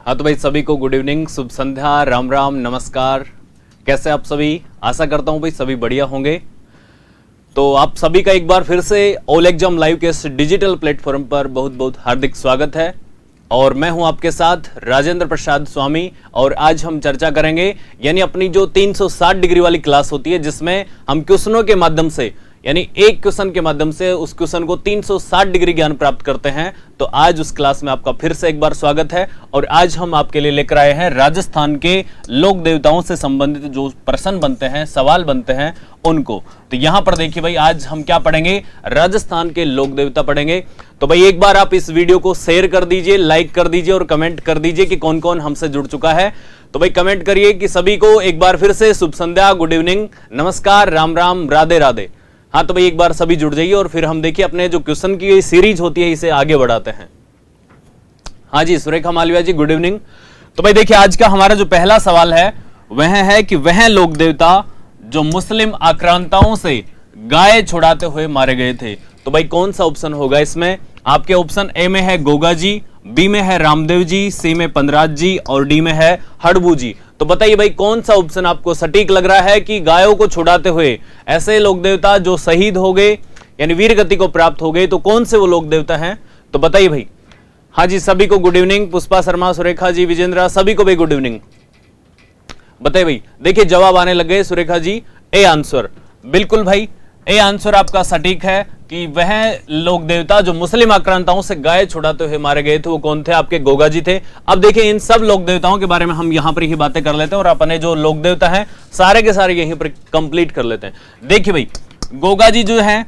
हाँ तो भाई सभी को गुड इवनिंग, शुभ संध्या, राम राम, नमस्कार। कैसे आप सभी? आशा करता हूँ भाई सभी बढ़िया होंगे। तो आप सभी का एक बार फिर से ऑल एग्जाम लाइव के इस डिजिटल प्लेटफॉर्म पर बहुत बहुत हार्दिक स्वागत है। और मैं हूं आपके साथ राजेंद्र प्रसाद स्वामी। और आज हम चर्चा करेंगे यानी अपनी जो 360 डिग्री वाली क्लास होती है, जिसमें हम क्वेश्चनों के माध्यम से यानी एक क्वेश्चन के माध्यम से उस क्वेश्चन को 360 डिग्री ज्ञान प्राप्त करते हैं। तो आज उस क्लास में आपका फिर से एक बार स्वागत है। और आज हम आपके लिए लेकर आए हैं राजस्थान के लोक देवताओं से संबंधित जो प्रश्न बनते हैं, सवाल बनते हैं उनको। तो यहां पर देखिए भाई, आज हम क्या पढ़ेंगे? राजस्थान के लोक देवता पढ़ेंगे। तो भाई एक बार आप इस वीडियो को शेयर कर दीजिए, लाइक कर दीजिए और कमेंट कर दीजिए कि कौन कौन हमसे जुड़ चुका है। तो भाई कमेंट करिए कि सभी को एक बार फिर से शुभ संध्या, गुड इवनिंग, नमस्कार, राम राम, राधे राधे। हाँ तो भाई एक बार सभी जुड़ जाइए और फिर हम देखिए अपने जो क्वेश्चन की सीरीज होती है इसे आगे बढ़ाते हैं। हाँ जी, सुरेखा मालविया जी गुड इवनिंग। तो भाई देखिए आज का हमारा जो पहला सवाल है वह है कि वह लोक देवता जो मुस्लिम आक्रांताओं से गाय छुड़ाते हुए मारे गए थे। तो भाई कौन सा ऑप्शन होगा इसमें? आपके ऑप्शन ए में है गोगा जी, बी में है रामदेव जी, सी में पंदराज जी और डी में है हड़बू जी। तो बताइए भाई कौन सा ऑप्शन आपको सटीक लग रहा है कि गायों को छुड़ाते हुए ऐसे लोक देवता जो शहीद हो गए यानी वीर गति को प्राप्त हो गए, तो कौन से वो लोक देवता हैं? तो बताइए भाई। हाँ जी, सभी को गुड इवनिंग। पुष्पा शर्मा, सुरेखा जी, विजेंद्रा, सभी को भाई गुड इवनिंग। बताइए भाई, देखिए जवाब आने लग गए। सुरेखा जी ए आंसर, बिल्कुल भाई ए आंसर आपका सटीक है कि वह लोक देवता जो मुस्लिम आक्रांताओं से गाय छुड़ाते हुए मारे गए थे वो कौन थे? आपके गोगा जी थे। अब देखिए इन सब लोक देवताओं के बारे में हम यहां पर ही बातें कर लेते हैं और अपने जो लोक देवता हैं सारे के सारे यहीं पर कंप्लीट कर लेते हैं। देखिए भाई गोगा जी जो हैं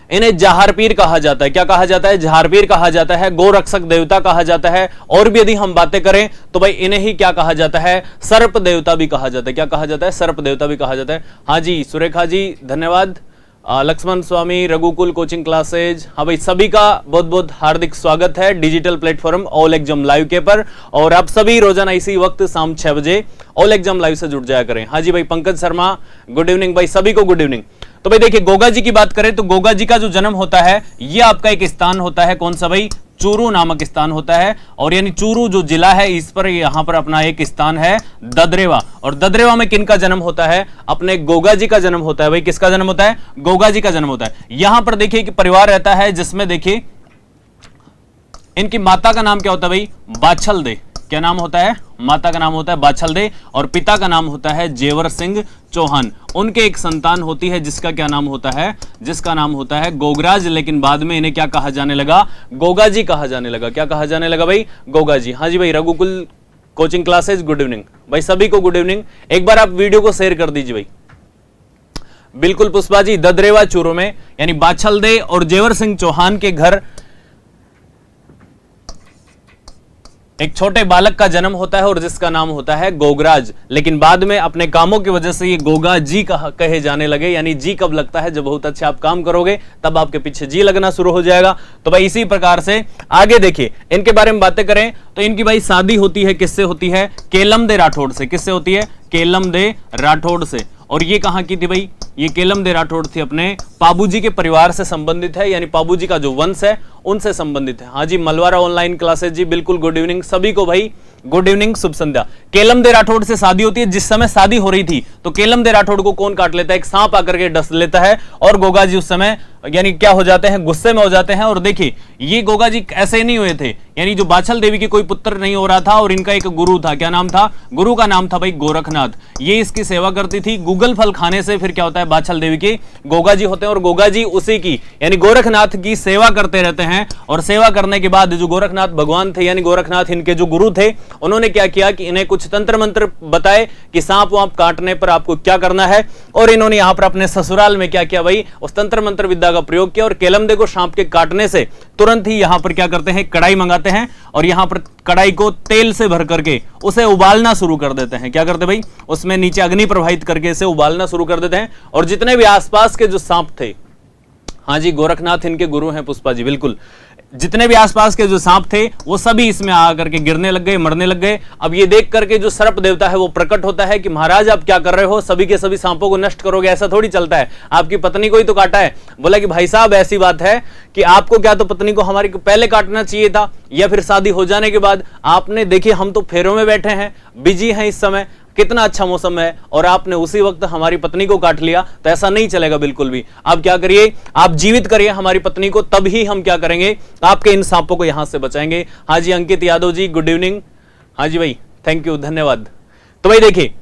इन्हें जहारपीर कहा जाता है। क्या कहा जाता है? जहारपीर कहा जाता है, गोरक्षक देवता कहा जाता है। और भी यदि हम बातें करें तो भाई इन्हें ही क्या कहा जाता है? सर्प देवता भी कहा जाता है। क्या कहा जाता है? सर्प देवता भी कहा जाता है। हाँ जी सुरेखा जी धन्यवाद। लक्ष्मण स्वामी, रघुकुल कोचिंग क्लासेज, हाँ भाई सभी का बहुत बहुत हार्दिक स्वागत है digital platform all exam live के पर। और आप सभी रोजाना इसी वक्त शाम 6 बजे ऑल एग्जाम लाइव से जुड़ जाया करें। हाँ जी भाई पंकज शर्मा गुड इवनिंग भाई, सभी को गुड इवनिंग। तो भाई देखिए गोगा जी की बात करें तो गोगा जी का जो जन्म होता है ये आपका एक स्थान होता है, कौन सा भाई? चूरू नामक स्थान होता है। और यानी चूरू जो जिला है इस पर यहां पर अपना एक स्थान है ददरेवा। और ददरेवा में किनका जन्म होता है? अपने गोगा जी का जन्म होता है। भाई किसका जन्म होता है? गोगा जी का जन्म होता है। यहां पर देखिए कि परिवार रहता है जिसमें देखिए इनकी माता का नाम क्या होता है भाई? बाछल दे। क्या नाम होता है? माता का नाम होता है बाछल दे और पिता का नाम होता है जेवर सिंह चौहान। उनके एक संतान होती है जिसका क्या नाम होता है? जिसका नाम होता है गोगराज। लेकिन बाद में इन्हें क्या कहा जाने लगा? गोगा जी कहा जाने लगा। क्या कहा जाने लगा भाई? गोगा जी। हाँ जी भाई रघुकुल कोचिंग क्लासेज गुड इवनिंग भाई, सभी को गुड इवनिंग। एक बार आप वीडियो को शेयर कर दीजिए भाई। बिल्कुल पुष्पा जी, ददरेवा चूरू में यानी बाछल दे और जेवर सिंह चौहान के घर एक छोटे बालक का जन्म होता है और जिसका नाम होता है गोगराज। लेकिन बाद में अपने कामों की वजह से ये गोगा जी कहे जाने लगे। यानी जी कब लगता है? जब बहुत अच्छे आप काम करोगे तब आपके पीछे जी लगना शुरू हो जाएगा। तो भाई इसी प्रकार से आगे देखिए इनके बारे में बातें करें तो इनकी भाई शादी होती है किससे होती है? केलम दे राठौड़ से। किससे होती है? केलम दे राठौड़ से। और ये कहां की थी भाई? ये केलम दे राठौड़ थी अपने पाबूजी के परिवार से संबंधित है, यानी पाबूजी का जो वंश है उनसे संबंधित है। हाँ जी मलवारा ऑनलाइन क्लासेज जी बिल्कुल गुड इवनिंग, सभी को भाई गुड इवनिंग, शुभ संध्या। केलम दे राठौड़ से शादी होती है। जिस समय शादी हो रही थी तो केलम दे राठौड़ को कौन काट लेता है? एक सांप आकर के डस लेता है और गोगा जी उस समय यानी क्या हो जाते हैं? गुस्से में हो जाते हैं। और देखिए ये गोगा जी ऐसे नहीं हुए थे, यानी जो बाछल देवी की कोई पुत्र नहीं हो रहा था और इनका एक गुरु था। क्या नाम था? गुरु का नाम था भाई गोरखनाथ। ये इसकी सेवा करती थी। गूगल फल खाने से फिर क्या होता है? बाछल देवी की गोगा जी होते हैं और गोगा जी उसी की यानी गोरखनाथ की सेवा करते रहते हैं। और सेवा करने के बाद जो गोरखनाथ भगवान थे यानी गोरखनाथ इनके जो गुरु थे, उन्होंने क्या किया कि इन्हें कुछ तंत्र मंत्र बताए कि सांप वाप काटने पर आपको क्या करना है। और इन्होंने यहां पर अपने ससुराल में क्या किया भाई? उस तंत्र मंत्र विद्या का प्रयोग किया और केलमदे को सांप के काटने से तुरंत ही यहां पर क्या करते हैं? कढ़ाई मंगाते हैं और यहां पर कढ़ाई को तेल से भर करके उसे उबालना शुरू कर देते हैं। क्या करते भाई? उसमें नीचे अग्नि प्रवाहित करके इसे उबालना शुरू कर देते हैं। और जितने भी आसपास के जो सांप थे, हाँ जी गोरखनाथ इनके गुरु हैं पुष्पा जी बिल्कुल, जितने भी आसपास के जो सांप थे वो सभी इसमें आकर के गिरने लग गए, मरने लग गए। अब ये देख करके जो सर्प देवता है वो प्रकट होता है कि महाराज आप क्या कर रहे हो, सभी के सभी सांपों को नष्ट करोगे, ऐसा थोड़ी चलता है, आपकी पत्नी को ही तो काटा है। बोला कि भाई साहब ऐसी बात है कि आपको क्या तो पत्नी को हमारी पहले काटना चाहिए था या फिर शादी हो जाने के बाद। आपने देखिए हम तो फेरों में बैठे हैं, बिजी हैं इस समय, कितना अच्छा मौसम है और आपने उसी वक्त हमारी पत्नी को काट लिया, तो ऐसा नहीं चलेगा बिल्कुल भी। आप क्या करिए, आप जीवित करिए हमारी पत्नी को, तब ही हम क्या करेंगे, आपके इन सांपों को यहां से बचाएंगे। हाँ जी अंकित यादव जी गुड इवनिंग। हाँ जी भाई थैंक यू, धन्यवाद। तो भाई देखिए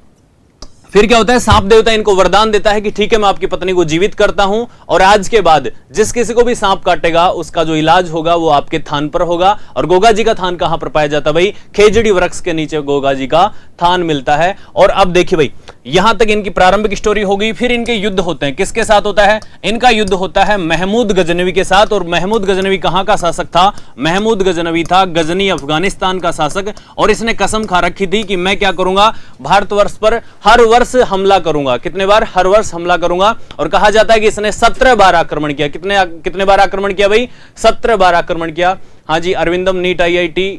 फिर क्या होता है, सांप देवता इनको वरदान देता है कि ठीक है मैं आपकी पत्नी को जीवित करता हूं और आज के बाद जिस किसी को भी सांप काटेगा उसका जो इलाज होगा वो आपके थान पर होगा। और गोगा जी का थान कहां पर पाया जाता है भाई, खेजड़ी वृक्ष के नीचे गोगा जी का थान मिलता है। और अब देखिए भाई यहां तक इनकी प्रारंभिक स्टोरी होगी। फिर इनके युद्ध होते हैं, किसके साथ होता है, इनका युद्ध होता है महमूद गजनवी के साथ। और महमूद गजनवी कहां का शासक था, महमूद गजनवी था गजनी अफगानिस्तान का शासक। और इसने कसम खा रखी थी कि मैं क्या करूंगा, भारतवर्ष पर हर वर्ष हमला करूंगा। कितने बार, हर वर्ष हमला करूंगा। और कहा जाता है कि इसने 17 बार आक्रमण किया। कितने बार आक्रमण किया भाई, 17 बार आक्रमण किया। हाँ जी अरविंदम नीट IIT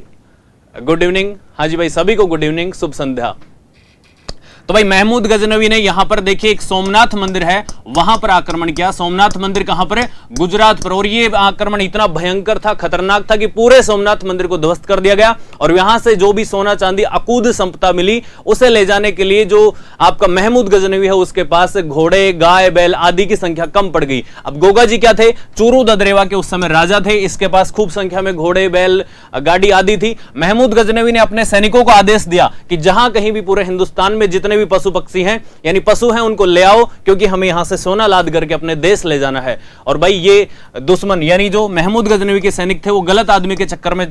गुड इवनिंग। हाँ जी भाई सभी को गुड इवनिंग, शुभ संध्या। तो भाई महमूद गजनवी ने यहां पर देखिए एक सोमनाथ मंदिर है वहां पर आक्रमण किया। सोमनाथ मंदिर कहां पर है, गुजरात पर। और ये आक्रमण इतना भयंकर था, खतरनाक था कि पूरे सोमनाथ मंदिर को ध्वस्त कर दिया गया। और यहां से जो भी सोना चांदी अकूद संपदा मिली उसे ले जाने के लिए जो आपका महमूद गजनवी है उसके पास घोड़े, गाय, बैल आदि की संख्या कम पड़ गई। अब गोगा जी क्या थे, चूरू ददरेवा के उस समय राजा थे, इसके पास खूब संख्या में घोड़े, बैल, गाड़ी आदि थी। महमूद गजनवी ने अपने सैनिकों को आदेश दिया कि जहां कहीं भी पूरे हिंदुस्तान में जितने भी पशु पक्षी हैं यानी पशु हैं उनको ले आओ, क्योंकि हमें यहां से सोना लाद करके अपने देश ले जाना है। और भाई ये दुश्मन यानी जो महमूद गजनवी के सैनिक थे वो गलत आदमी के चक्कर में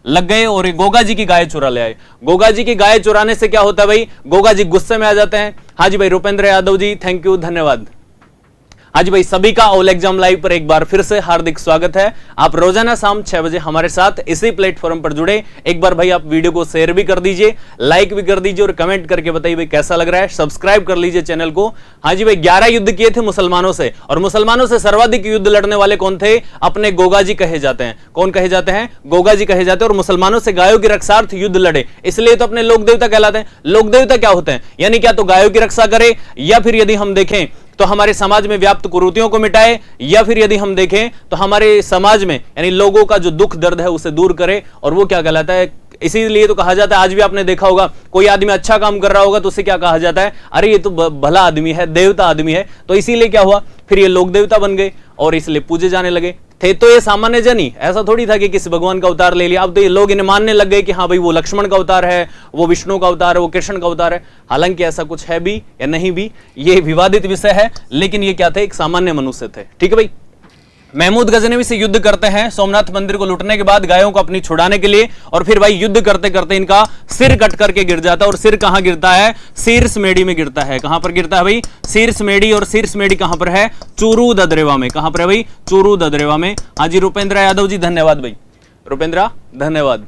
लग गए और ये गोगा जी की गाय चुरा ले आए। गोगा जी की गाय चुराने से क्या होता है भाई, गोगा जी गुस्से में आ जाते हैं। हाँ जी भाई रुपेंद्र यादव जी थैंक यू, धन्यवाद। हाँ जी भाई सभी का ऑल एग्जाम लाइव पर एक बार फिर से हार्दिक स्वागत है। आप रोजाना शाम 6 बजे हमारे साथ इसी प्लेटफॉर्म पर जुड़े। एक बार भाई आप वीडियो को शेयर भी कर दीजिए, लाइक भी कर दीजिए और कमेंट करके बताइए भाई कैसा लग रहा है। सब्सक्राइब कर लीजिए चैनल को। हाँ जी भाई 11 युद्ध किए थे मुसलमानों से और मुसलमानों से सर्वाधिक युद्ध लड़ने वाले कौन थे, अपने गोगा जी कहे जाते हैं। कौन कहे जाते हैं, गोगा जी कहे जाते हैं। और मुसलमानों से गायों की रक्षार्थ युद्ध लड़े, इसलिए तो अपने लोक देवता कहलाते हैं। लोक देवता क्या होते हैं, यानी क्या तो गायों की रक्षा करे, या फिर यदि हम देखें तो हमारे समाज में व्याप्त कुरीतियों को मिटाए, या फिर यदि हम देखें तो हमारे समाज में यानी लोगों का जो दुख दर्द है उसे दूर करे। और वो क्या कहलाता है, इसीलिए तो कहा जाता है, आज भी आपने देखा होगा कोई आदमी अच्छा काम कर रहा होगा तो उसे क्या कहा जाता है, अरे ये तो भला आदमी है, देवता आदमी है। तो इसीलिए क्या हुआ, फिर ये लोक देवता बन गए और इसलिए पूजे जाने लगे। थे तो ये सामान्य जन ही, ऐसा थोड़ी था कि किसी भगवान का अवतार ले लिया। अब तो ये लोग इन्हें मानने लग गए कि हाँ भाई वो लक्ष्मण का अवतार है, वो विष्णु का अवतार है, वो कृष्ण का अवतार है। हालांकि ऐसा कुछ है भी या नहीं भी, ये विवादित विषय है, लेकिन ये क्या थे, एक सामान्य मनुष्य थे। ठीक है भाई। महमूद गजनवी से युद्ध करते हैं सोमनाथ मंदिर को लूटने के बाद गायों को अपनी छुड़ाने के लिए। और फिर भाई युद्ध करते करते इनका सिर कट करके गिर जाता है। और सिर कहां गिरता है, शीर्ष मेडी में गिरता है। कहां पर गिरता है भाई, शीर्ष मेडी। और शीर्ष मेडी कहां पर है, चूरू ददरेवा में। कहां पर है भाई, चूरू ददरेवा में। हाँ जी रुपेंद्र यादव जी धन्यवाद भाई, रुपेंद्र धन्यवाद।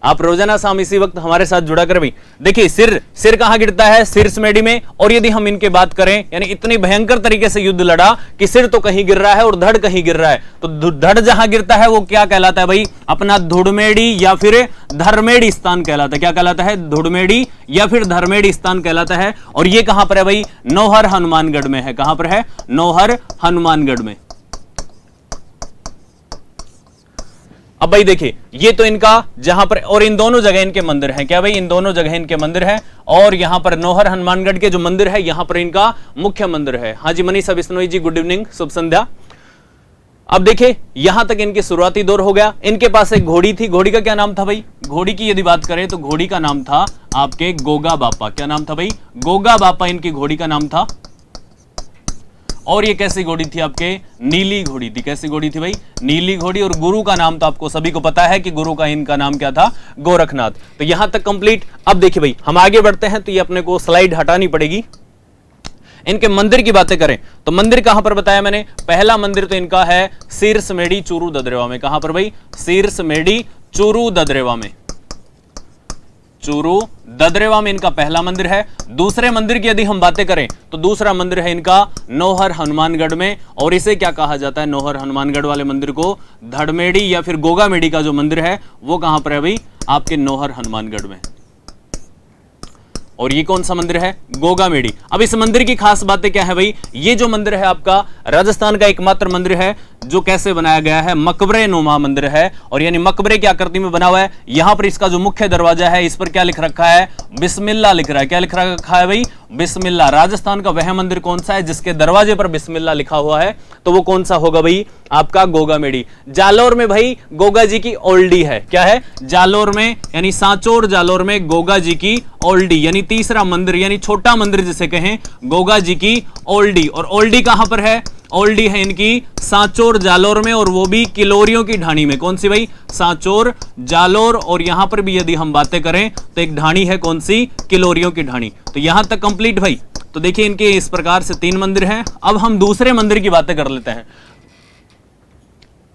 आप रोजाना शाम इसी वक्त हमारे साथ जुड़ा कर भी देखिए सिर कहां गिरता है, शीर्ष मेडी में। और यदि हम इनके बात करें यानी इतनी भयंकर तरीके से युद्ध लड़ा कि सिर तो कहीं गिर रहा है और धड़ कहीं गिर रहा है। तो धड़ जहां गिरता है वो क्या कहलाता है भाई, अपना धुड़मेड़ी या फिर धर्मेड़ी स्थान कहलाता है। क्या कहलाता है, धुड़मेड़ी या फिर धर्मेड़ी स्थान कहलाता है। और ये कहां पर है भाई, नौहर हनुमानगढ़ में है। कहां पर है, नौहर हनुमानगढ़ में। अब भाई देखिए ये तो इनका जहां पर, और इन दोनों जगह इनके मंदिर हैं। क्या भाई, इन दोनों जगह इनके मंदिर हैं। और यहां पर नौहर हनुमानगढ़ के जो मंदिर है यहां पर इनका मुख्य मंदिर है। हाँ जी मनीषा बिश्नोई जी गुड इवनिंग, शुभ संध्या। अब देखिए यहां तक इनके शुरुआती दौर हो गया। इनके पास एक घोड़ी थी, घोड़ी का क्या नाम था भाई, घोड़ी की यदि बात करें तो घोड़ी का नाम था आपके गोगा बापा। क्या नाम था भाई, गोगा बापा इनकी घोड़ी का नाम था। और ये कैसी घोड़ी थी आपके, नीली घोड़ी थी। कैसी घोड़ी थी भाई, नीली घोड़ी। और गुरु का नाम तो आपको सभी को पता है कि गुरु का इनका नाम क्या था, गोरखनाथ। तो यहां तक कंप्लीट। अब देखिए भाई हम आगे बढ़ते हैं तो ये अपने को स्लाइड हटानी पड़ेगी। इनके मंदिर की बातें करें तो मंदिर कहां पर बताया मैंने, पहला मंदिर तो इनका है शीर्ष मेडी चूरू ददरेवा में। कहां पर भाई, शीर्ष मेडी चूरू ददरेवा में। चूरू ददरेवा में इनका पहला मंदिर है। दूसरे मंदिर की यदि हम बातें करें तो दूसरा मंदिर है इनका नौहर हनुमानगढ़ में, और इसे क्या कहा जाता है, नौहर हनुमानगढ़ वाले मंदिर को धड़मेड़ी या फिर गोगामेड़ी का जो मंदिर है वो कहां पर है भाई, आपके नौहर हनुमानगढ़ में। और ये कौन सा मंदिर है, गोगामेड़ी। अब इस मंदिर की खास बातें क्या है भाई, ये जो मंदिर है आपका राजस्थान का एकमात्र मंदिर है जो कैसे बनाया गया है, मकबरे नुमा मंदिर है। और यानी मकबरे की आकृति में बना हुआ है। यहां पर इसका जो मुख्य दरवाजा है इस पर क्या लिख रखा है, बिस्मिल्लाह लिख रहा है। क्या लिख रखा है भाई, बिस्मिल्लाह। राजस्थान का वह मंदिर कौन सा है जिसके दरवाजे पर बिस्मिल्लाह लिखा हुआ है, तो वो कौन सा होगा भाई, आपका गोगामेड़ी। जालोर में भाई गोगा जी की ओल्डी है, क्या है, जालोर में यानी सांचौर जालोर में गोगा जी की ओल्डी, यानी तीसरा मंदिर यानी छोटा मंदिर जिसे कहें, गोगा जी की ओल्डी। और ओल्डी कहां पर है, ओल्डी है इनकी सांचौर जालोर में, और वो भी किलोरियों की ढाणी में। कौन सी भाई, सांचौर जालोर। और यहां पर भी यदि हम बातें करें तो एक ढाणी है, कौन सी, किलोरियों की ढाणी। तो यहां तक कंप्लीट भाई। तो देखिए इनके इस प्रकार से 3 मंदिर हैं। अब हम दूसरे मंदिर की बातें कर लेते हैं।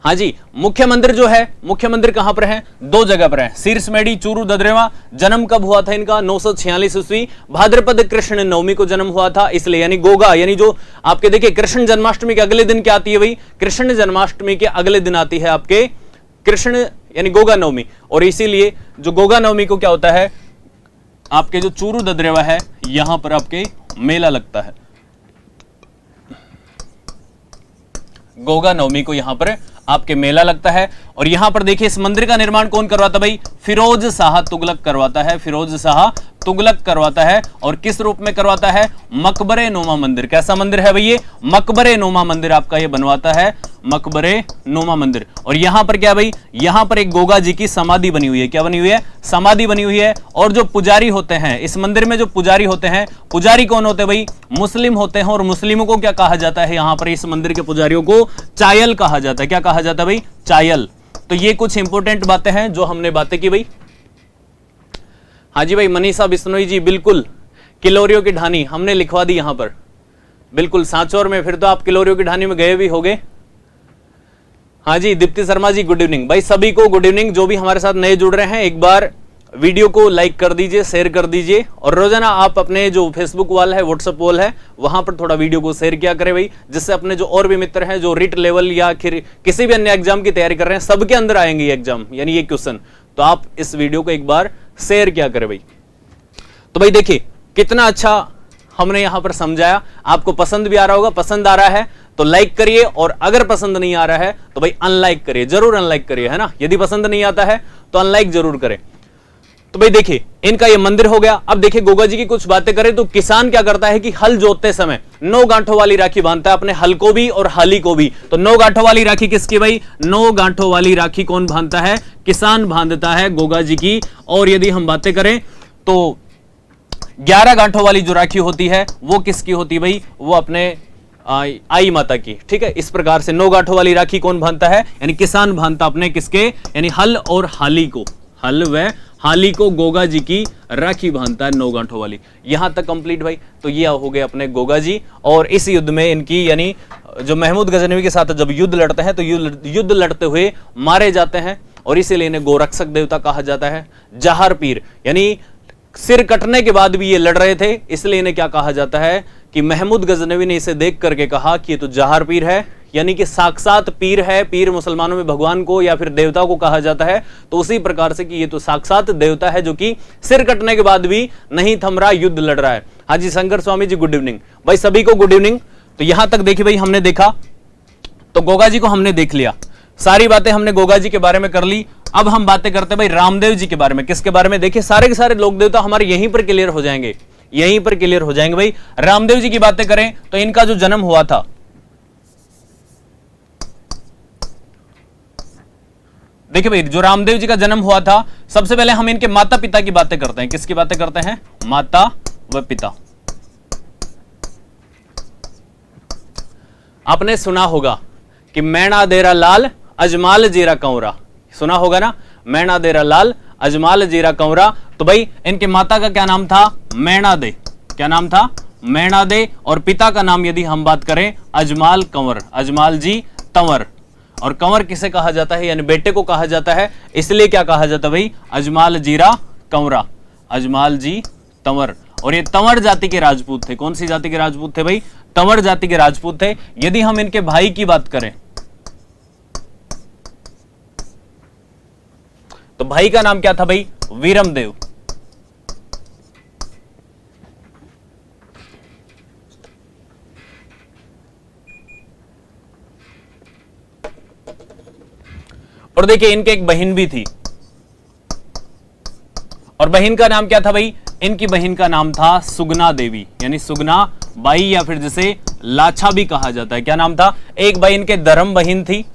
हाँ जी, मुख्य मंदिर जो है, मुख्य मंदिर कहां पर है, 2 जगह पर है, शीर्षमेड़ी चूरू ददरेवा। जन्म कब हुआ था इनका, 946 ईस्वी भाद्रपद कृष्ण नवमी को जन्म हुआ था, इसलिए यानी गोगा, यानी जो आपके देखिए कृष्ण जन्माष्टमी के अगले दिन क्या आती है भाई, कृष्ण जन्माष्टमी के अगले दिन आती है आपके कृष्ण यानी गोगा नवमी। और इसीलिए जो गोगा नवमी को क्या होता है, आपके जो चूरू ददरेवा है यहां पर आपके मेला लगता है। गोगा नवमी को यहां पर आपके मेला लगता है। और यहां पर देखिए इस मंदिर का निर्माण कौन करवाता भाई, फिरोज शाह तुगलक करवाता है, फिरोज शाह तुगलक करवाता है। और किस रूप में करवाता है, मकबरे नुमा मंदिर। कैसा मंदिर है भाई ये, मकबरे नुमा मंदिर आपका ये बनवाता है, मकबरे नुमा मंदिर। और यहां पर क्या भाई, यहां पर एक गोगा जी की समाधि बनी हुई है। क्या बनी हुई है, समाधि बनी हुई है। और जो पुजारी होते हैं इस मंदिर में, जो पुजारी होते हैं, पुजारी कौन होते हैं भाई, मुस्लिम होते हैं। और मुस्लिमों को क्या कहा जाता है, यहां पर इस मंदिर के पुजारियों को चायल कहा जाता है। क्या कहा जाता है भाई, चायल। तो ये कुछ इंपॉर्टेंट बातें हैं जो हमने बातें की भाई। हाँ जी भाई, मनीषा बिश्नोई जी, बिल्कुल किलोरियों की ढानी हमने लिखवा दी यहां पर, बिल्कुल सांचौर में। फिर तो आप किलोरियों की ढानी में गए भी होंगे। हाँ जी, दीप्ति शर्मा जी गुड इवनिंग भाई, सभी को गुड इवनिंग। जो भी हमारे साथ नए जुड़ रहे हैं एक बार वीडियो को लाइक कर दीजिए, शेयर कर दीजिए। और रोजाना आप अपने जो फेसबुक वॉल है, व्हाट्सएप वॉल है, वहां पर थोड़ा वीडियो को शेयर किया करें भाई, जिससे अपने जो और भी मित्र हैं जो रिट लेवल या किसी भी अन्य एग्जाम की तैयारी कर रहे हैं, सबके अंदर आएंगे ये एग्जाम यानी ये क्वेश्चन। तो आप इस वीडियो को एक बार शेयर किया करें भाई। तो भाई देखिए कितना अच्छा हमने यहां पर समझाया, आपको पसंद भी आ रहा होगा। पसंद आ रहा है तो लाइक करिए, और अगर पसंद नहीं आ रहा है तो भाई अनलाइक करिए, जरूर अनलाइक करिए, है ना। यदि पसंद नहीं आता है तो अनलाइक जरूर करें। तो भाई देखिए इनका ये मंदिर हो गया। अब देखिए गोगा जी की कुछ बातें करें तो किसान क्या करता है कि हल जोतते समय 9 गांठों वाली राखी बांधता है अपने हल को भी और हाली को भी। तो 9 गांठों वाली राखी किसकी भाई, 9 गांठों वाली राखी कौन बांधता है, किसान बांधता है, गोगा जी की। और यदि हम बातें करें तो 11 गांठों वाली जो राखी होती है वो किसकी होती है भाई, वो अपने आई माता की। ठीक है, इस प्रकार से 9 गांठों वाली राखी कौन बांधता है, यानी किसान बांधता अपने किसके, यानी हल और हाली को, हल व हाली को गोगा जी की राखी बांधता है 9 गांठों वाली। यहां तक कंप्लीट भाई। तो ये हो गए अपने गोगा जी। और इस युद्ध में इनकी यानी जो महमूद गजनवी के साथ जब युद्ध लड़ते हैं तो युद्ध लड़ते हुए मारे जाते हैं, और इसीलिए इन्हें गोरक्षक देवता कहा जाता है। जहार पीर यानी सिर कटने के बाद भी ये लड़ रहे थे, इसलिए इन्हें क्या कहा जाता है कि महमूद गजनवी ने इसे देख करके कहा कि ये तो जहार पीर है, यानी कि साक्षात पीर है। पीर मुसलमानों में भगवान को या फिर देवता को कहा जाता है। तो उसी प्रकार से कि ये तो साक्षात देवता है जो कि सिर कटने के बाद भी नहीं थम रहा, युद्ध लड़ रहा है। हाँ जी, शंकर स्वामी जी गुड इवनिंग भाई, सभी को गुड इवनिंग। तो यहां तक देखिए भाई हमने देखा, तो गोगा जी को हमने देख लिया, सारी बातें हमने गोगा जी के बारे में कर ली। अब हम बातें करते हैं भाई रामदेव जी के बारे में। किसके बारे में, देखिए सारे के सारे लोक देवता हमारे यहीं पर क्लियर हो जाएंगे, यहीं पर क्लियर हो जाएंगे भाई। रामदेव जी की बातें करें तो इनका जो जन्म हुआ था, देखिए भाई जो रामदेव जी का जन्म हुआ था, सबसे पहले हम इनके माता पिता की बातें करते हैं। किसकी बातें करते हैं, माता व पिता। आपने सुना होगा कि मैना देरा लाल अजमाल जीरा कंवरा, सुना होगा ना, मैना देरा लाल अजमाल जीरा कंवरा। तो भाई इनके माता का क्या नाम था, मैना दे। क्या नाम था, मैना दे। और पिता का नाम यदि हम बात करें अजमाल कंवर, अजमाल जी तंवर। और कंवर किसे कहा जाता है, यानी बेटे को कहा जाता है, इसलिए क्या कहा जाता है भाई, अजमाल जीरा कंवरा। अजमाल जी तंवर, और ये तंवर जाति के राजपूत थे। कौन सी जाति के राजपूत थे भाई? तंवर जाति के राजपूत थे। यदि हम इनके भाई की बात करें तो भाई का नाम क्या था भाई? वीरमदेव। और देखिए इनके एक बहन भी थी, और बहन का नाम क्या था भाई? इनकी बहन का नाम था सुगना देवी, यानी सुगना बाई, या फिर जिसे लाछा भी कहा जाता है। क्या नाम था? एक भाई इनके धर्म बहन थी,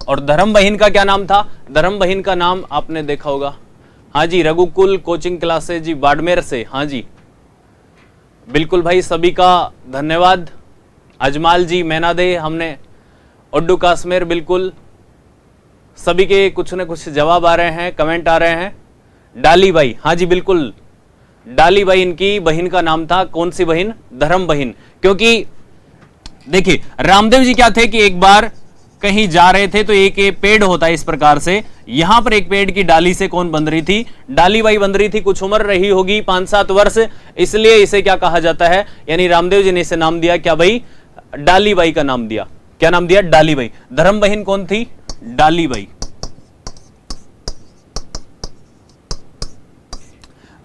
और धर्म बहन का क्या नाम था? धर्म बहन का नाम आपने देखा होगा, हाँ जी, रघुकुल कोचिंग क्लासेज जी बाड़मेर से। हाँ जी बिल्कुल भाई, सभी का धन्यवाद। अजमाल जी, मैनादे, हमने उड्डू काश्मीर, बिल्कुल सभी के कुछ न कुछ जवाब आ रहे हैं, कमेंट आ रहे हैं। डाली बाई, हाँ जी बिल्कुल, डाली बाई इनकी बहन का नाम था। कौन सी बहन? धर्म बहन। क्योंकि देखिए रामदेव जी क्या थे कि एक बार कहीं जा रहे थे तो एक पेड़ होता है इस प्रकार से, यहां पर एक पेड़ की डाली से कौन बंध रही थी? डाली बाई बंध रही थी। कुछ उम्र रही होगी 5-7 वर्ष, इसलिए इसे क्या कहा जाता है? यानी रामदेव जी ने इसे नाम दिया क्या भाई? डाली बाई का नाम दिया। क्या नाम दिया? डाली बाई। धर्म बहन कौन थी? डाली बाई।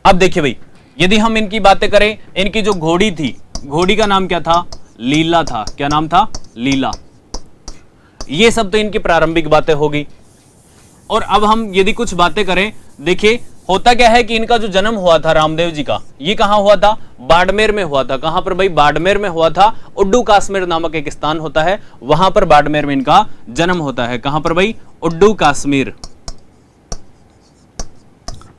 अब देखिए भाई, यदि हम इनकी बातें करें, इनकी जो घोड़ी थी, घोड़ी का नाम क्या था? लीला था। क्या नाम था? लीला। ये सब तो इनकी प्रारंभिक बातें होगी। और अब हम यदि कुछ बातें करें, देखिए होता क्या है कि इनका जो जन्म हुआ था रामदेव जी का, ये कहां हुआ था? बाड़मेर में हुआ था। कहां पर भाई? बाड़मेर में हुआ था। उड्डू काश्मीर नामक एक स्थान होता है, वहां पर बाड़मेर में इनका जन्म होता है। कहां पर भाई? उड्डू काश्मीर,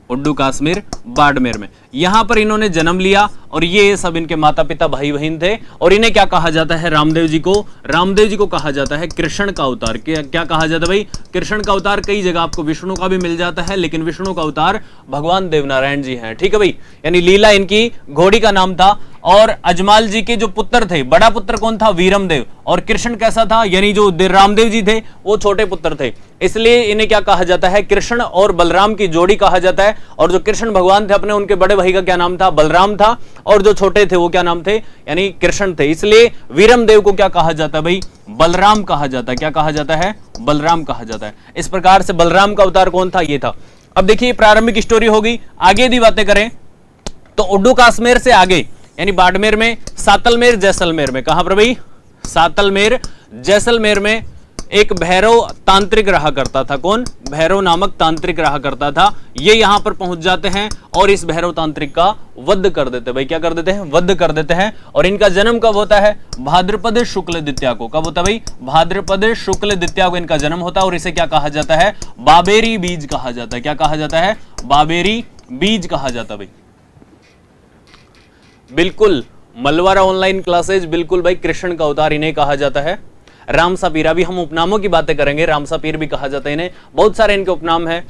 उड्डू काश्मीर बाड़मेर में, यहां पर इन्होंने जन्म लिया। और ये सब इनके माता पिता भाई बहन थे। और इन्हें क्या कहा जाता है? रामदेव जी को, रामदेव जी को कहा जाता है कृष्ण का अवतार। क्या कहा जाता है भाई? कृष्ण का अवतार। कई जगह आपको विष्णु का भी मिल जाता है, लेकिन विष्णु का अवतार भगवान देवनारायण जी हैं। ठीक है भाई, यानी लीला इनकी घोड़ी का नाम था। और अजमाल जी के जो पुत्र थे, बड़ा पुत्र कौन था? वीरमदेव। और कृष्ण कैसा था? यानी जो रामदेव जी थे वो छोटे पुत्र थे, इसलिए इन्हें क्या कहा जाता है? कृष्ण और बलराम की जोड़ी कहा जाता है। और जो कृष्ण भगवान थे अपने, उनके बड़े भाई का क्या नाम था? बलराम था। और जो छोटे थे वो क्या नाम थे? यानी कृष्ण थे। इसलिए वीरमदेव को क्या कहा जाता है भाई? बलराम कहा जाता है। क्या कहा जाता है? बलराम कहा जाता है। इस प्रकार से बलराम का अवतार कौन था? ये था। अब देखिए प्रारंभिक स्टोरी होगी। आगे यदि बातें करें तो उड्डू काश्मीर से आगे, यानी बाड़मेर में, सातलमेर जैसलमेर में, कहां पर भाई? सातलमेर जैसलमेर में एक भैरव तांत्रिक रहा करता था। कौन? भैरव नामक तांत्रिक रहा करता था। ये यहां पर पहुंच जाते हैं और इस भैरव तांत्रिक का वध कर देते हैं। भाई क्या कर देते हैं? वध कर देते हैं। और इनका जन्म कब होता है? भाद्रपद शुक्ल द्वितीया को। कब होता है भाई? भाद्रपद शुक्ल द्वितीया को इनका जन्म होता है। और इसे क्या कहा जाता है? बाबेरी बीज कहा जाता है। क्या कहा जाता है? बाबेरी बीज कहा जाता है भाई। बिल्कुल, मलवारा ऑनलाइन क्लासेज, बिल्कुल भाई, कृष्ण का अवतार इन्हें कहा जाता है। रामसा पीर, अभी हम उपनामों की बातें करेंगे। रामसा पीर भी कहा जाता है इन्हें, बहुत सारे इनके उपनाम है।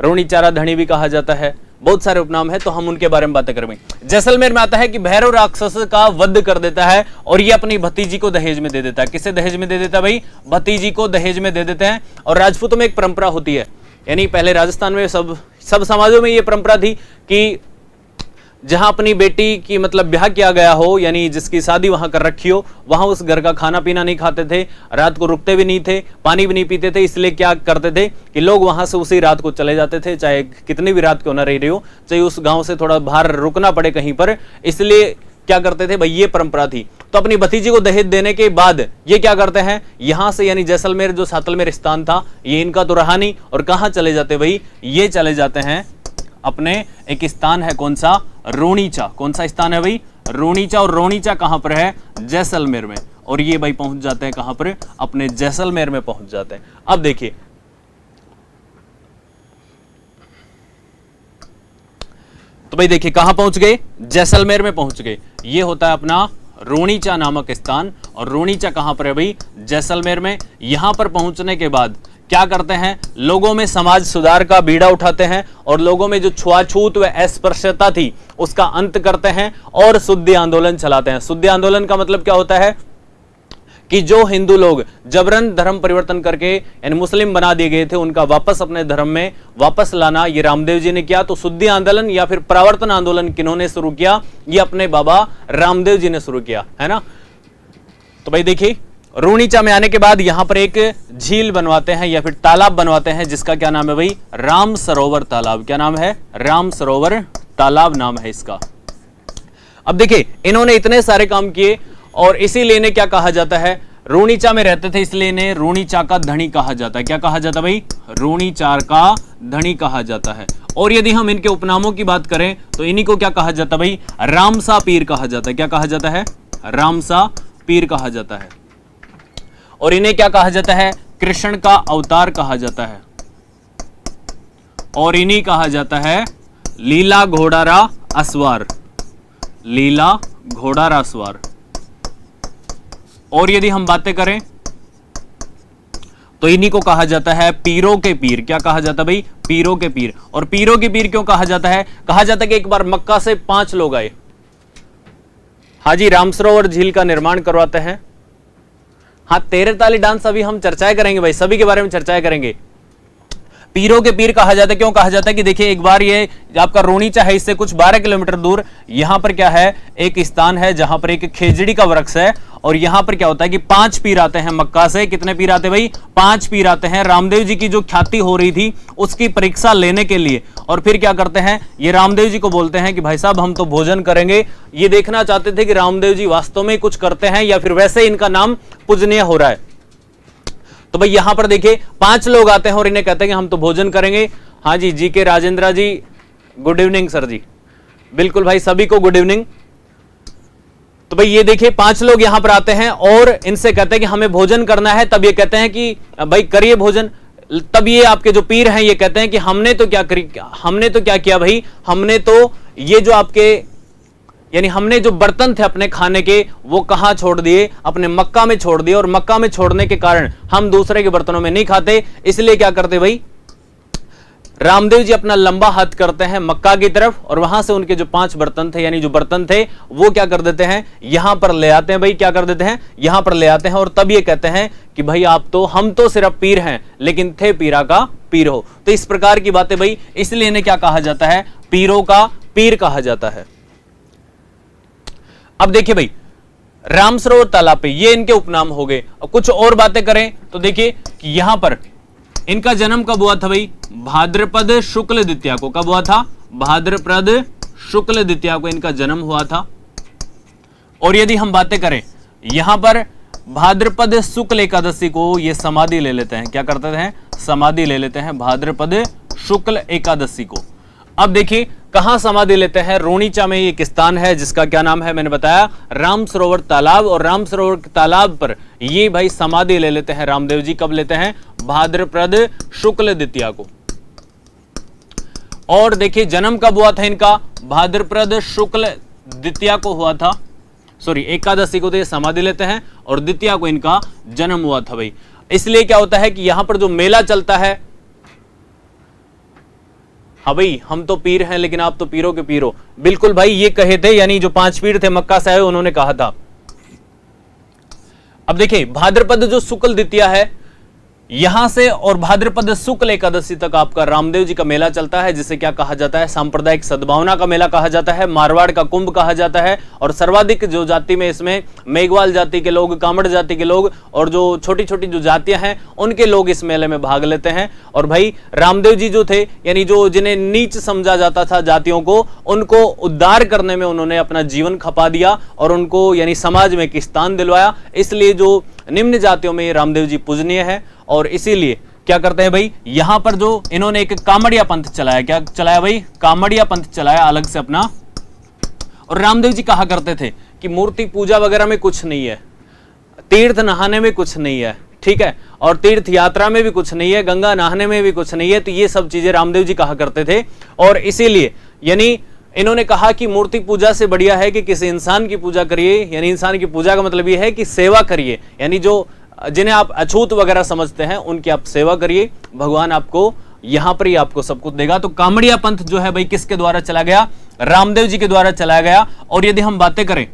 रोणीचारा धनी भी कहा जाता है, बहुत सारे उपनाम है, तो हम उनके बारे में बातें करेंगे। जैसलमेर में आता है कि भैरव राक्षस का वध कर देता है और ये अपनी भतीजी को दहेज में दे देता है। किसे दहेज में दे देता है भाई? भतीजी को दहेज में दे देते हैं। और राजपूतों में एक परंपरा होती है, यानी पहले राजस्थान में सब समाजों में ये परंपरा थी कि जहां अपनी बेटी की मतलब ब्याह किया गया हो, यानी जिसकी शादी वहां कर रखी हो, वहां उस घर का खाना पीना नहीं खाते थे, रात को रुकते भी नहीं थे, पानी भी नहीं पीते थे। इसलिए क्या करते थे कि लोग वहां से उसी रात को चले जाते थे, चाहे कितनी भी रात क्यों ना रही हो, चाहे उस गांव से थोड़ा बाहर रुकना पड़े कहीं पर। इसलिए क्या करते थे भाई? ये परंपरा थी। तो अपनी भतीजी को दहेज देने के बाद ये क्या करते हैं? यहां से, यानी जैसलमेर जो सातलमेर स्थान था, ये इनका तो रहा नहीं। और कहां चले जाते भाई? ये चले जाते हैं अपने एक स्थान है, कौन सा? रोणीचा। कौन सा स्थान है भाई? रोणीचा। और रोणीचा कहां पर है? जैसलमेर में। और ये भाई पहुंच जाते हैं कहां पर? अपने जैसलमेर में पहुंच जाते हैं। अब देखिए तो भाई, देखिए कहां पहुंच गए? जैसलमेर में पहुंच गए। ये होता है अपना रोणीचा नामक स्थान। और रोणीचा कहां पर है भाई? जैसलमेर में। यहां पर पहुंचने के बाद क्या करते हैं? लोगों में समाज सुधार का बीड़ा उठाते हैं और लोगों में जो छुआछूत व अस्पृश्यता थी उसका अंत करते हैं और शुद्धि आंदोलन चलाते हैं। शुद्धि आंदोलन का मतलब क्या होता है कि जो हिंदू लोग जबरन धर्म परिवर्तन करके यानी मुस्लिम बना दिए गए थे, उनका वापस अपने धर्म में वापस लाना ये रामदेव जी ने किया। तो शुद्धि आंदोलन या फिर प्रवर्तन आंदोलन किन्होंने शुरू किया? ये अपने बाबा रामदेव जी ने शुरू किया, है ना। तो भाई देखिए, रूणीचा में आने के बाद यहां पर एक झील बनवाते हैं या फिर तालाब बनवाते हैं, जिसका क्या नाम है भाई? राम सरोवर तालाब। क्या नाम है? राम सरोवर तालाब नाम है इसका। अब देखिए, इन्होंने इतने सारे काम किए और इसीलिए इन्हें क्या कहा जाता है? रूणीचा में रहते थे, इसलिए इन्हें रूणीचा का धनी कहा जाता है। क्या कहा जाता है भाई? रूणीचार का धनी कहा जाता है। और यदि हम इनके उपनामों की बात करें तो इन्हीं को क्या कहा जाता है भाई? रामसा पीर कहा जाता है। क्या कहा जाता है? रामसा पीर कहा जाता है। और इन्हें क्या कहा जाता है? कृष्ण का अवतार कहा जाता है। और इन्हीं कहा जाता है लीला घोड़ारा असवार। लीला घोड़ारा असवार। और यदि हम बातें करें तो इन्हीं को कहा जाता है पीरों के पीर। क्या कहा जाता है भाई? पीरों के पीर। और पीरों के पीर क्यों कहा जाता है? कहा जाता है कि एक बार मक्का से 5 लोग आए, हाजी रामसरोवर झील का निर्माण करवाते हैं। हाँ, तेरे ताली डांस अभी हम चर्चाएं करेंगे भाई, सभी के बारे में चर्चाएं करेंगे। पीरों के पीर कहा जाता है, क्यों कहा जाता है? कि देखिए, एक बार ये आपका रूणीचा है, इससे कुछ 12 किलोमीटर दूर यहां पर क्या है? एक स्थान है जहां पर एक खेजड़ी का वृक्ष है। और यहां पर क्या होता है कि 5 पीर आते हैं मक्का से। कितने पीर आते हैं भाई? 5 पीर आते हैं। रामदेव जी की जो ख्याति हो रही थी उसकी परीक्षा लेने के लिए। और फिर क्या करते हैं? ये रामदेव जी को बोलते हैं कि भाई साहब, हम तो भोजन करेंगे। ये देखना चाहते थे कि रामदेव जी वास्तव में कुछ करते हैं या फिर वैसे इनका नाम पूजनीय हो रहा है। तो भाई यहां पर देखिए, 5 लोग आते हैं और इन्हें कहते हैं कि हम तो भोजन करेंगे। हाँ जी के राजेंद्र जी, गुड इवनिंग सर जी। बिल्कुल भाई, सभी को गुड इवनिंग। तो भाई ये देखिए, 5 लोग यहां पर आते हैं और इनसे कहते हैं कि हमें भोजन करना है। तब ये कहते हैं कि भाई करिए भोजन। तब ये आपके जो पीर हैं ये कहते हैं कि हमने तो क्या किया भाई? हमने तो ये जो आपके यानी हमने जो बर्तन थे अपने खाने के वो कहां छोड़ दिए? अपने मक्का में छोड़ दिए। और मक्का में छोड़ने के कारण हम दूसरे के बर्तनों में नहीं खाते। इसलिए क्या करते भाई? रामदेव जी अपना लंबा हाथ करते हैं मक्का की तरफ और वहां से उनके जो 5 बर्तन थे, यानी जो बर्तन थे, वो क्या कर देते हैं? यहां पर ले आते हैं भाई। क्या कर देते हैं? यहां पर ले आते हैं। और तब ये कहते हैं कि भाई हम तो सिर्फ पीर हैं, लेकिन थे पीरा का पीर हो। तो इस प्रकार की बातें भाई, इसलिए इन्हें क्या कहा जाता है? पीरों का पीर कहा जाता है। अब देखिए भाई, रामसरोवर तालाब पे ये इनके उपनाम हो गए। अब कुछ और बातें करें तो देखिए कि यहां पर इनका जन्म कब हुआ था भाई? भाद्रपद शुक्ल द्वितीया को। कब हुआ था? भाद्रपद शुक्ल द्वितीया को इनका जन्म हुआ था। और यदि हम बातें करें, यहां पर भाद्रपद शुक्ल एकादशी को ये समाधि ले लेते हैं। क्या करते हैं? समाधि ले लेते हैं भाद्रपद शुक्ल एकादशी को। अब देखिए कहां समाधि लेते हैं? रूणीचा में एक स्थान है जिसका क्या नाम है? मैंने बताया राम सरोवर तालाब। और राम सरोवर तालाब पर ये भाई समाधि ले लेते हैं रामदेव जी। कब लेते हैं? भाद्रपद शुक्ल द्वितीया को। और देखिए जन्म कब हुआ था इनका? भाद्रपद शुक्ल द्वितीया को हुआ था, सॉरी एकादशी को तो ये समाधि लेते हैं और द्वितीया को इनका जन्म हुआ था भाई। इसलिए क्या होता है कि यहां पर जो मेला चलता है, हाँ भाई हम तो पीर हैं लेकिन आप तो पीरों के पीरो, बिल्कुल भाई ये कहे थे, यानी जो 5 पीर थे मक्का से आए उन्होंने कहा था। अब देखिए भाद्रपद जो शुक्ल द्वितीया है यहां से और भाद्रपद शुक्ल एकादशी तक आपका रामदेव जी का मेला चलता है, जिसे क्या कहा जाता है? सांप्रदायिक सद्भावना का मेला कहा जाता है, मारवाड़ का कुंभ कहा जाता है। और सर्वाधिक जो जाति में इसमें मेघवाल जाति के लोग, कामड़ जाति के लोग और जो छोटी छोटी जो जातियां हैं उनके लोग इस मेले में भाग लेते हैं। और भाई रामदेव जी जो थे, यानी जो जिन्हें नीच समझा जाता था जातियों को, उनको उद्धार करने में उन्होंने अपना जीवन खपा दिया और उनको यानी समाज में एक स्थान दिलवाया। इसलिए जो निम्न जातियों में ये रामदेव जी पूजनीय है। और इसीलिए क्या करते हैं भाई, यहां पर जो इन्होंने एक कामड़िया पंथ चलाया, क्या चलाया भाई? कामड़िया पंथ चलाया अलग से अपना। और रामदेव जी कहा करते थे कि मूर्ति पूजा वगैरह में कुछ नहीं है, तीर्थ नहाने में कुछ नहीं है, ठीक है, और तीर्थ यात्रा में भी कुछ नहीं है, गंगा नहाने में भी कुछ नहीं है। तो ये सब चीजें रामदेव जी कहा करते थे। और इसीलिए यानी इन्होंने कहा कि मूर्ति पूजा से बढ़िया है कि किसी इंसान की पूजा करिए। यानी इंसान की पूजा का मतलब ये है कि सेवा करिए, यानी जो जिन्हें आप अछूत वगैरह समझते हैं उनकी आप सेवा करिए, भगवान आपको यहां पर ही आपको सब कुछ देगा। तो कामड़िया पंथ जो है भाई किसके द्वारा चला गया? रामदेव जी के द्वारा चलाया गया। और यदि हम बातें करें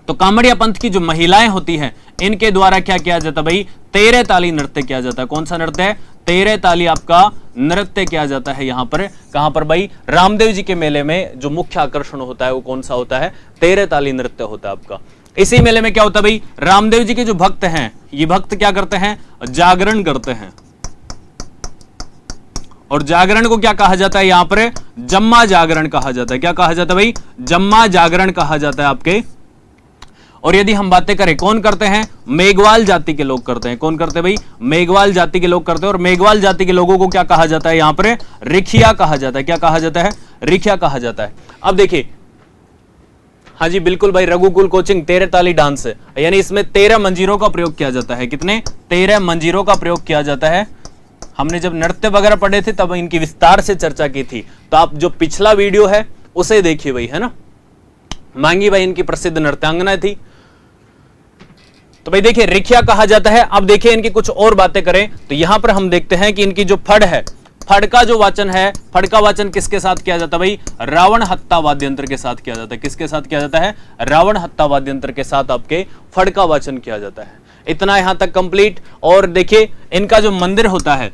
तो कामड़िया पंथ की जो महिलाएं होती हैं इनके द्वारा क्या किया जाता है भाई, तेरह ताली नृत्य किया जाता है। कौन सा नृत्य है, तेरह ताली आपका नृत्य किया जाता है यहां पर। कहां पर भाई, रामदेव जी के मेले में जो मुख्य आकर्षण होता है वो कौन सा होता है, तेरह ताली नृत्य होता है आपका। इसी मेले में क्या होता है भाई, रामदेव जी के जो भक्त हैं, ये भक्त क्या करते हैं, जागरण करते हैं। और जागरण को क्या कहा जाता है यहां पर, जम्मा जागरण कहा जाता है। क्या कहा जाता है भाई, जम्मा जागरण कहा जाता है आपके। और यदि हम बातें करें कौन करते हैं, मेघवाल जाति के लोग करते हैं। कौन करते हैं भाई, मेघवाल जाति के लोग करते हैं। और मेघवाल जाति के लोगों को क्या कहा जाता है यहां पर, रिखिया कहा जाता है। क्या कहा जाता है, रिखिया कहा जाता है। अब देखिए, हाँ जी बिल्कुल भाई, रघुकुल कोचिंग 13 ताली डांस है, यानी इसमें 13 मंजीरों का प्रयोग किया जाता है। कितने, 13 मंजीरों का प्रयोग किया जाता है। हमने जब नृत्य वगैरह पढ़े थे तब इनकी विस्तार से चर्चा की थी, तो आप जो पिछला वीडियो है उसे देखिए भाई, है ना। मांगी भाई इनकी प्रसिद्ध नृत्यांगना थी। तो भाई देखिए, रिखिया कहा जाता है। अब देखिए इनकी कुछ और बातें करें तो यहां पर हम देखते हैं कि इनकी जो फड़ है, फड़ का जो वाचन है, फड़ का वाचन किसके साथ किया जाता है भाई, रावण हत्ता वाद्यंत्र के साथ किया जाता है। किसके साथ किया जाता है, रावण हत्ता वाद्यंत्र के साथ आपके फड़ का वाचन किया जाता है। इतना यहां तक कंप्लीट। और देखिए इनका जो मंदिर होता है,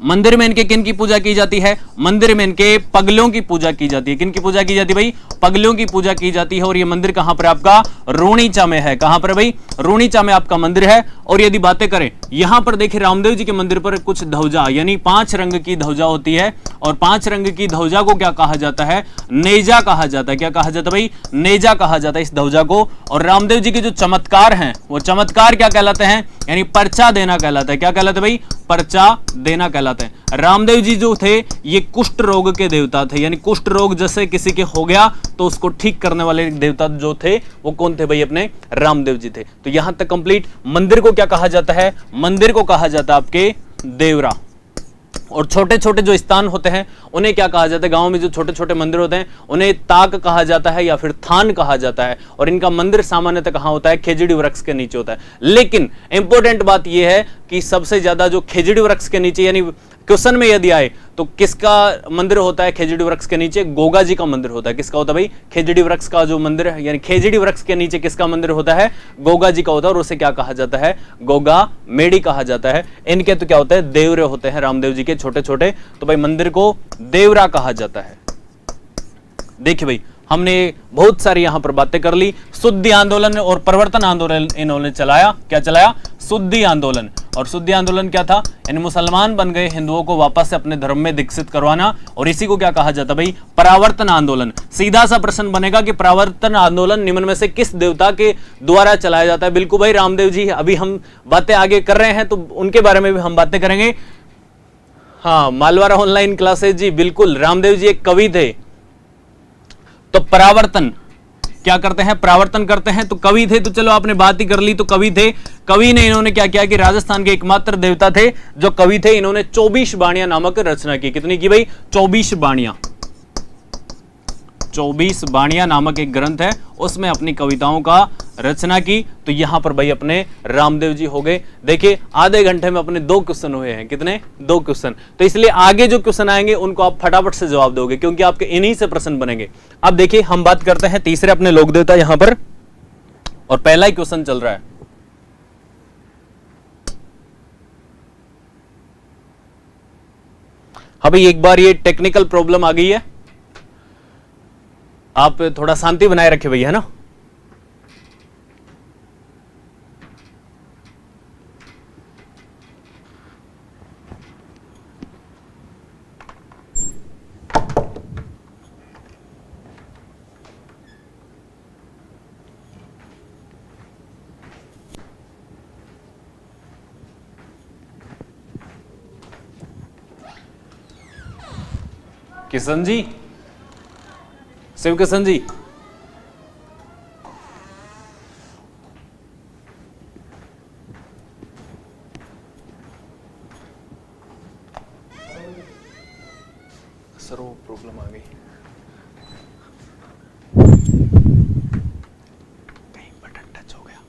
मंदिर में इनके किन की पूजा की जाती है, मंदिर में इनके पगलों की पूजा की जाती है। किन की पूजा की जाती है भाई, पगलों की पूजा की जाती है। और ये मंदिर कहां पर आपका, रूणीचा में है। कहां पर भाई, रूणीचा में आपका मंदिर है। और यदि बातें करें यहां पर देखिए, रामदेव जी के मंदिर पर कुछ ध्वजा, यानी 5 रंग की ध्वजा होती है। और 5 रंग की ध्वजा को क्या कहा जाता है, नेजा कहा जाता है। क्या कहा जाता है भाई, नेजा कहा जाता है इस ध्वजा को। और रामदेव जी के जो चमत्कार हैं वो चमत्कार क्या कहलाते हैं, यानी पर्चा देना कहलाता है। क्या कहलाता है भाई, पर्चा देना कहलाता है। रामदेव जी जो थे ये कुष्ठ रोग के देवता थे, यानी कुष्ठ रोग जैसे किसी के हो गया तो उसको ठीक करने वाले देवता जो थे वो कौन थे भाई, अपने रामदेव जी थे। तो यहां तक कंप्लीट। मंदिर को क्या कहा जाता है, मंदिर को कहा जाता है आपके देवरा। और छोटे छोटे जो स्थान होते हैं उन्हें क्या कहा जाता है, गांव में जो छोटे छोटे मंदिर होते हैं उन्हें ताक कहा जाता है या फिर थान कहा जाता है। और इनका मंदिर सामान्यतः कहां होता है, खेजड़ी वृक्ष के नीचे होता है। लेकिन इंपॉर्टेंट बात यह है कि सबसे ज्यादा जो खेजड़ी वृक्ष के नीचे, यानी क्वेश्चन में यदि आए तो किसका मंदिर होता है खेजड़ी वृक्ष के नीचे, गोगा जी का मंदिर होता है। किसका होता है भाई, खेजड़ी वृक्ष का जो मंदिर है, यानी खेजड़ी वृक्ष के नीचे किसका मंदिर होता है, गोगा जी का होता है। और उसे क्या कहा जाता है, गोगा मेड़ी कहा जाता है। इनके तो क्या होते हैं, देवरे होते हैं रामदेव जी के छोटे छोटे। तो भाई मंदिर को देवरा कहा जाता है। देखिए भाई, हमने बहुत सारी यहां पर बातें कर ली। शुद्धि आंदोलन और परिवर्तन आंदोलन इन्होंने चलाया। क्या चलाया, शुद्धि आंदोलन। और शुद्धि आंदोलन क्या था, इन मुसलमान बन गए हिंदुओं को वापस से अपने धर्म में दीक्षित करवाना। और इसी को क्या कहा जाता भाई, परावर्तन आंदोलन। सीधा सा प्रश्न बनेगा कि परावर्तन आंदोलन निम्न में से किस देवता के द्वारा चलाया जाता है। बिल्कुल भाई, रामदेव जी। अभी हम बातें आगे कर रहे हैं तो उनके बारे में भी हम बातें करेंगे। हाँ, मालवारा ऑनलाइन क्लासेज जी, बिल्कुल। रामदेव जी एक कवि थे, तो परावर्तन क्या करते हैं, परावर्तन करते हैं। तो कवि थे, तो चलो आपने बात ही कर ली, तो कवि थे। कवि ने इन्होंने क्या किया कि राजस्थान के एकमात्र देवता थे जो कवि थे, इन्होंने 24 बाणियां नामक रचना की। कितनी की भाई, 24 बाणियां। 24 बाणियां नामक एक ग्रंथ है, उसमें अपनी कविताओं का रचना की। तो यहां पर भाई अपने रामदेव जी हो गए। देखिए आधे घंटे में अपने 2 क्वेश्चन हुए हैं। कितने, 2 क्वेश्चन। तो इसलिए आगे जो क्वेश्चन आएंगे उनको आप फटाफट से जवाब दोगे, क्योंकि आपके इन्हीं से प्रश्न बनेंगे। अब देखिए हम बात करते हैं तीसरे अपने लोक देवता यहां पर, और पहला ही क्वेश्चन चल रहा है। अभी एक बार ये टेक्निकल प्रॉब्लम आ गई है, आप थोड़ा शांति बनाए रखे भैया, है ना। किशन जी, शिव किशन जी, सर वो प्रॉब्लम आ गई, कहीं बटन टच हो गया।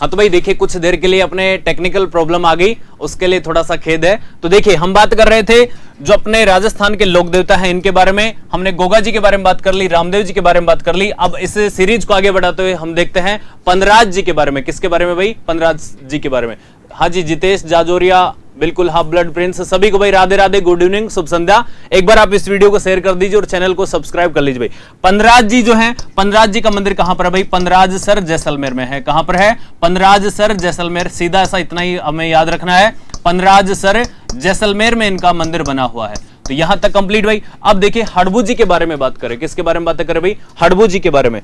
हाँ तो भाई देखिए कुछ देर के लिए अपने टेक्निकल प्रॉब्लम आ गई, उसके लिए थोड़ा सा खेद है। तो देखिए हम बात कर रहे थे जो अपने राजस्थान के लोक देवता हैं इनके बारे में, हमने गोगा जी के बारे में बात कर ली, रामदेव जी के बारे में बात कर ली। अब इस सीरीज को आगे बढ़ाते हुए हम देखते हैं पनराज जी के बारे में। किसके बारे में भाई? पनराज जी के बारे में। हाँ जी, जितेश जाजोरिया, बिल्कुल हाफ ब्लड प्रिंस, सभी को भाई राधे राधे, गुड इवनिंग, शुभ संध्या। एक बार आप इस वीडियो को शेयर कर दीजिए और चैनल को सब्सक्राइब कर लीजिए भाई। पनराज जी जो हैं, पनराज जी का मंदिर कहां पर है भाई? पनराजसर जैसलमेर में है। कहां पर है? पनराजसर जैसलमेर, सीधा ऐसा इतना ही हमें याद रखना है, पनराजसर जैसलमेर में इनका मंदिर बना हुआ है। तो यहां तक कंप्लीट भाई। अब देखिए हड़बू जी के बारे में बात करें। किसके बारे में बात करें भाई? हड़बू जी के बारे में।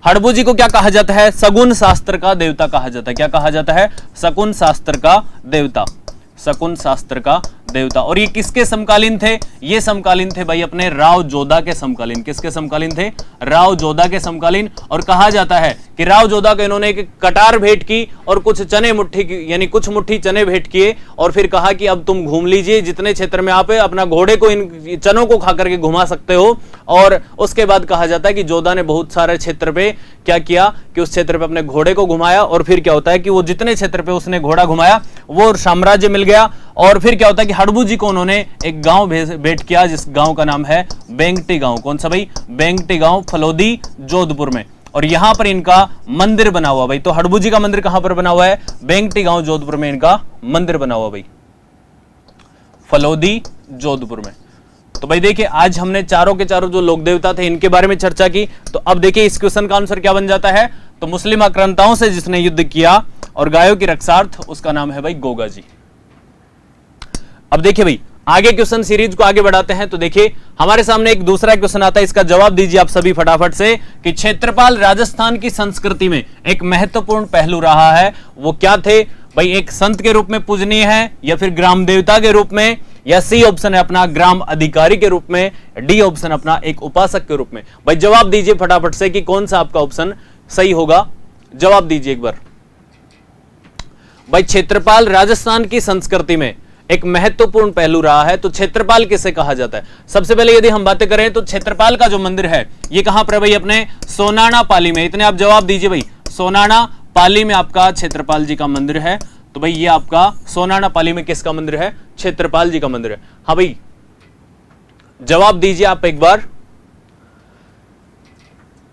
हड़बू जी को क्या कहा जाता है? शगुन शास्त्र का देवता कहा जाता है। क्या कहा जाता है? शकुन शास्त्र का देवता, शकुन शास्त्र का देवता। और ये किसके समकालीन थे? ये समकालीन थे भाई अपने राव जोधा के समकालीन। किसके समकालीन थे? राव जोधा के समकालीन। और कहा जाता है कि राव जोधा को इन्होंने एक कटार भेंट की और कुछ चने मुट्ठी की, यानी कुछ मुट्ठी चने भेंट किए और फिर कहा कि अब तुम घूम लीजिए जितने क्षेत्र में आप अपना घोड़े को इन चनों को खा करके घुमा सकते हो। और उसके बाद कहा जाता है कि जोधा ने बहुत सारे क्षेत्र पे क्या किया कि उस क्षेत्र पे अपने घोड़े को घुमाया और फिर क्या होता है कि वो जितने क्षेत्र पे उसने घोड़ा घुमाया वो साम्राज्य मिल गया। और फिर क्या होता है कि हड़बू जी को उन्होंने एक गांव भेंट किया जिस गांव का नाम है बेंगटी गांव। कौन सा भाई? बेंगटी गांव, फलोदी, जोधपुर में। और यहां पर इनका मंदिर बना हुआ भाई। तो हड़बू जी का मंदिर कहां पर बना हुआ है? बेंगटी गांव, जोधपुर में इनका मंदिर बना हुआ भाई, फलोदी, जोधपुर में। तो भाई देखिए आज हमने चारों के चारों जो लोक देवता थे इनके बारे में चर्चा की। तो अब देखिए इस क्वेश्चन का आंसर क्या बन जाता है? तो मुस्लिम आक्रांताओं से जिसने युद्ध किया और गायों की रक्षार्थ, उसका नाम है भाई गोगा जी। अब देखिए भाई आगे क्वेश्चन सीरीज को आगे बढ़ाते हैं। तो देखिए हमारे सामने एक दूसरा क्वेश्चन आता है, इसका जवाब दीजिए आप सभी फटाफट से कि क्षेत्रपाल राजस्थान की संस्कृति में एक महत्वपूर्ण पहलू रहा है, वो क्या थे भाई? एक संत के रूप में पूजनीय है, या फिर ग्राम देवता के रूप में, या सी ऑप्शन है अपना ग्राम अधिकारी के रूप में, डी ऑप्शन अपना एक उपासक के रूप में। भाई जवाब दीजिए फटाफट से कि कौन सा आपका ऑप्शन सही होगा। जवाब दीजिए एक बार भाई। क्षेत्रपाल राजस्थान की संस्कृति में एक महत्वपूर्ण पहलू रहा है, तो क्षेत्रपाल किसे कहा जाता है? सबसे पहले यदि हम बातें करें तो क्षेत्रपाल का जो मंदिर है ये कहां पर है भाई? अपने सोनाना पाली में। इतने आप जवाब दीजिए भाई। सोनाना पाली में आपका क्षेत्रपाल जी का मंदिर है। तो भाई ये आपका सोनाना पाली में किसका मंदिर है? क्षेत्रपाल जी का मंदिर है। हाँ भाई जवाब दीजिए आप एक बार।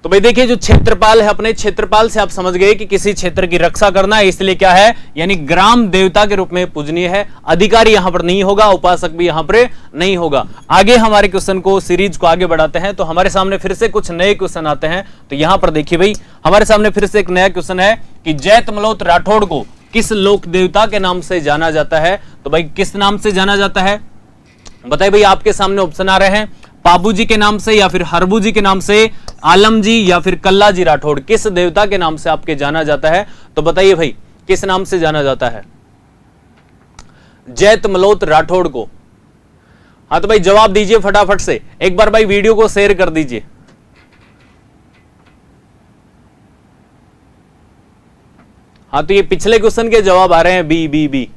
तो भाई देखिए जो क्षेत्रपाल है, अपने क्षेत्रपाल से आप समझ गए कि किसी क्षेत्र की रक्षा करना है, इसलिए क्या है, यानी ग्राम देवता के रूप में पूजनीय है। अधिकारी यहां पर नहीं होगा, उपासक भी यहां पर नहीं होगा। आगे हमारे क्वेश्चन को सीरीज को आगे बढ़ाते हैं। तो हमारे सामने फिर से कुछ नए क्वेश्चन आते हैं। तो यहां पर देखिए भाई हमारे सामने फिर से एक नया क्वेश्चन है कि जैत मलोत राठौड़ को किस लोक देवता के नाम से जाना जाता है? तो भाई किस नाम से जाना जाता है बताइए भाई। आपके सामने ऑप्शन आ रहे हैं, पाबू जी के नाम से, या फिर हरबू जी के नाम से, आलम जी, या फिर कल्ला जी राठौड़। किस देवता के नाम से आपके जाना जाता है? तो बताइए भाई किस नाम से जाना जाता है जैत मलोत राठौड़ को? हाँ तो भाई जवाब दीजिए फटाफट से। एक बार भाई वीडियो को शेयर कर दीजिए। हाँ तो ये पिछले क्वेश्चन के जवाब आ रहे हैं बी बी बी।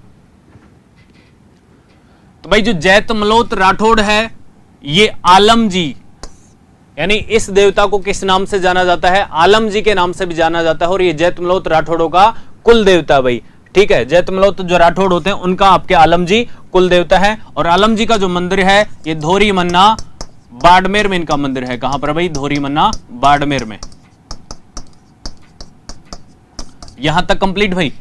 तो भाई जो जैत मलोत राठौड़ है ये आलम जी, यानी इस देवता को किस नाम से जाना जाता है? आलम जी के नाम से भी जाना जाता है। और ये जैत मलोत राठौड़ों का कुल देवता भाई, ठीक है। जैत मलोत जो राठौड़ होते हैं उनका आपके आलम जी कुल देवता है। और आलम जी का जो मंदिर है ये धोरी मन्ना बाड़मेर में इनका मंदिर है। कहां पर भाई? धोरी मन्ना बाड़मेर में। यहां तक कंप्लीट भाई।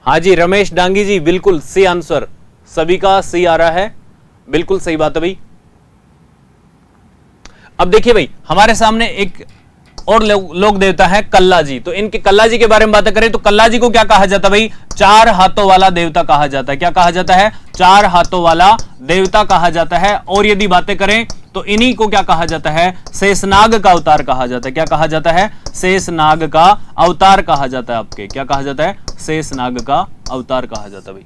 हाँ जी रमेश डांगी जी, बिल्कुल सी आंसर, सभी का सी आ रहा है, बिल्कुल सही बात है भाई। अब देखिए भाई हमारे सामने एक और लोक देवता है कल्ला जी। तो इनके कल्ला जी के बारे में बातें करें तो कल्ला जी को क्या कहा जाता है भाई? चार हाथों वाला देवता कहा जाता है। क्या कहा जाता है? चार हाथों वाला देवता कहा जाता है। और यदि बातें करें तो इन्हीं को क्या कहा जाता है? शेषनाग का अवतार कहा जाता है। क्या कहा जाता है? शेषनाग का अवतार कहा जाता है आपके। क्या कहा जाता है? शेषनाग का अवतार कहा जाता है भाई।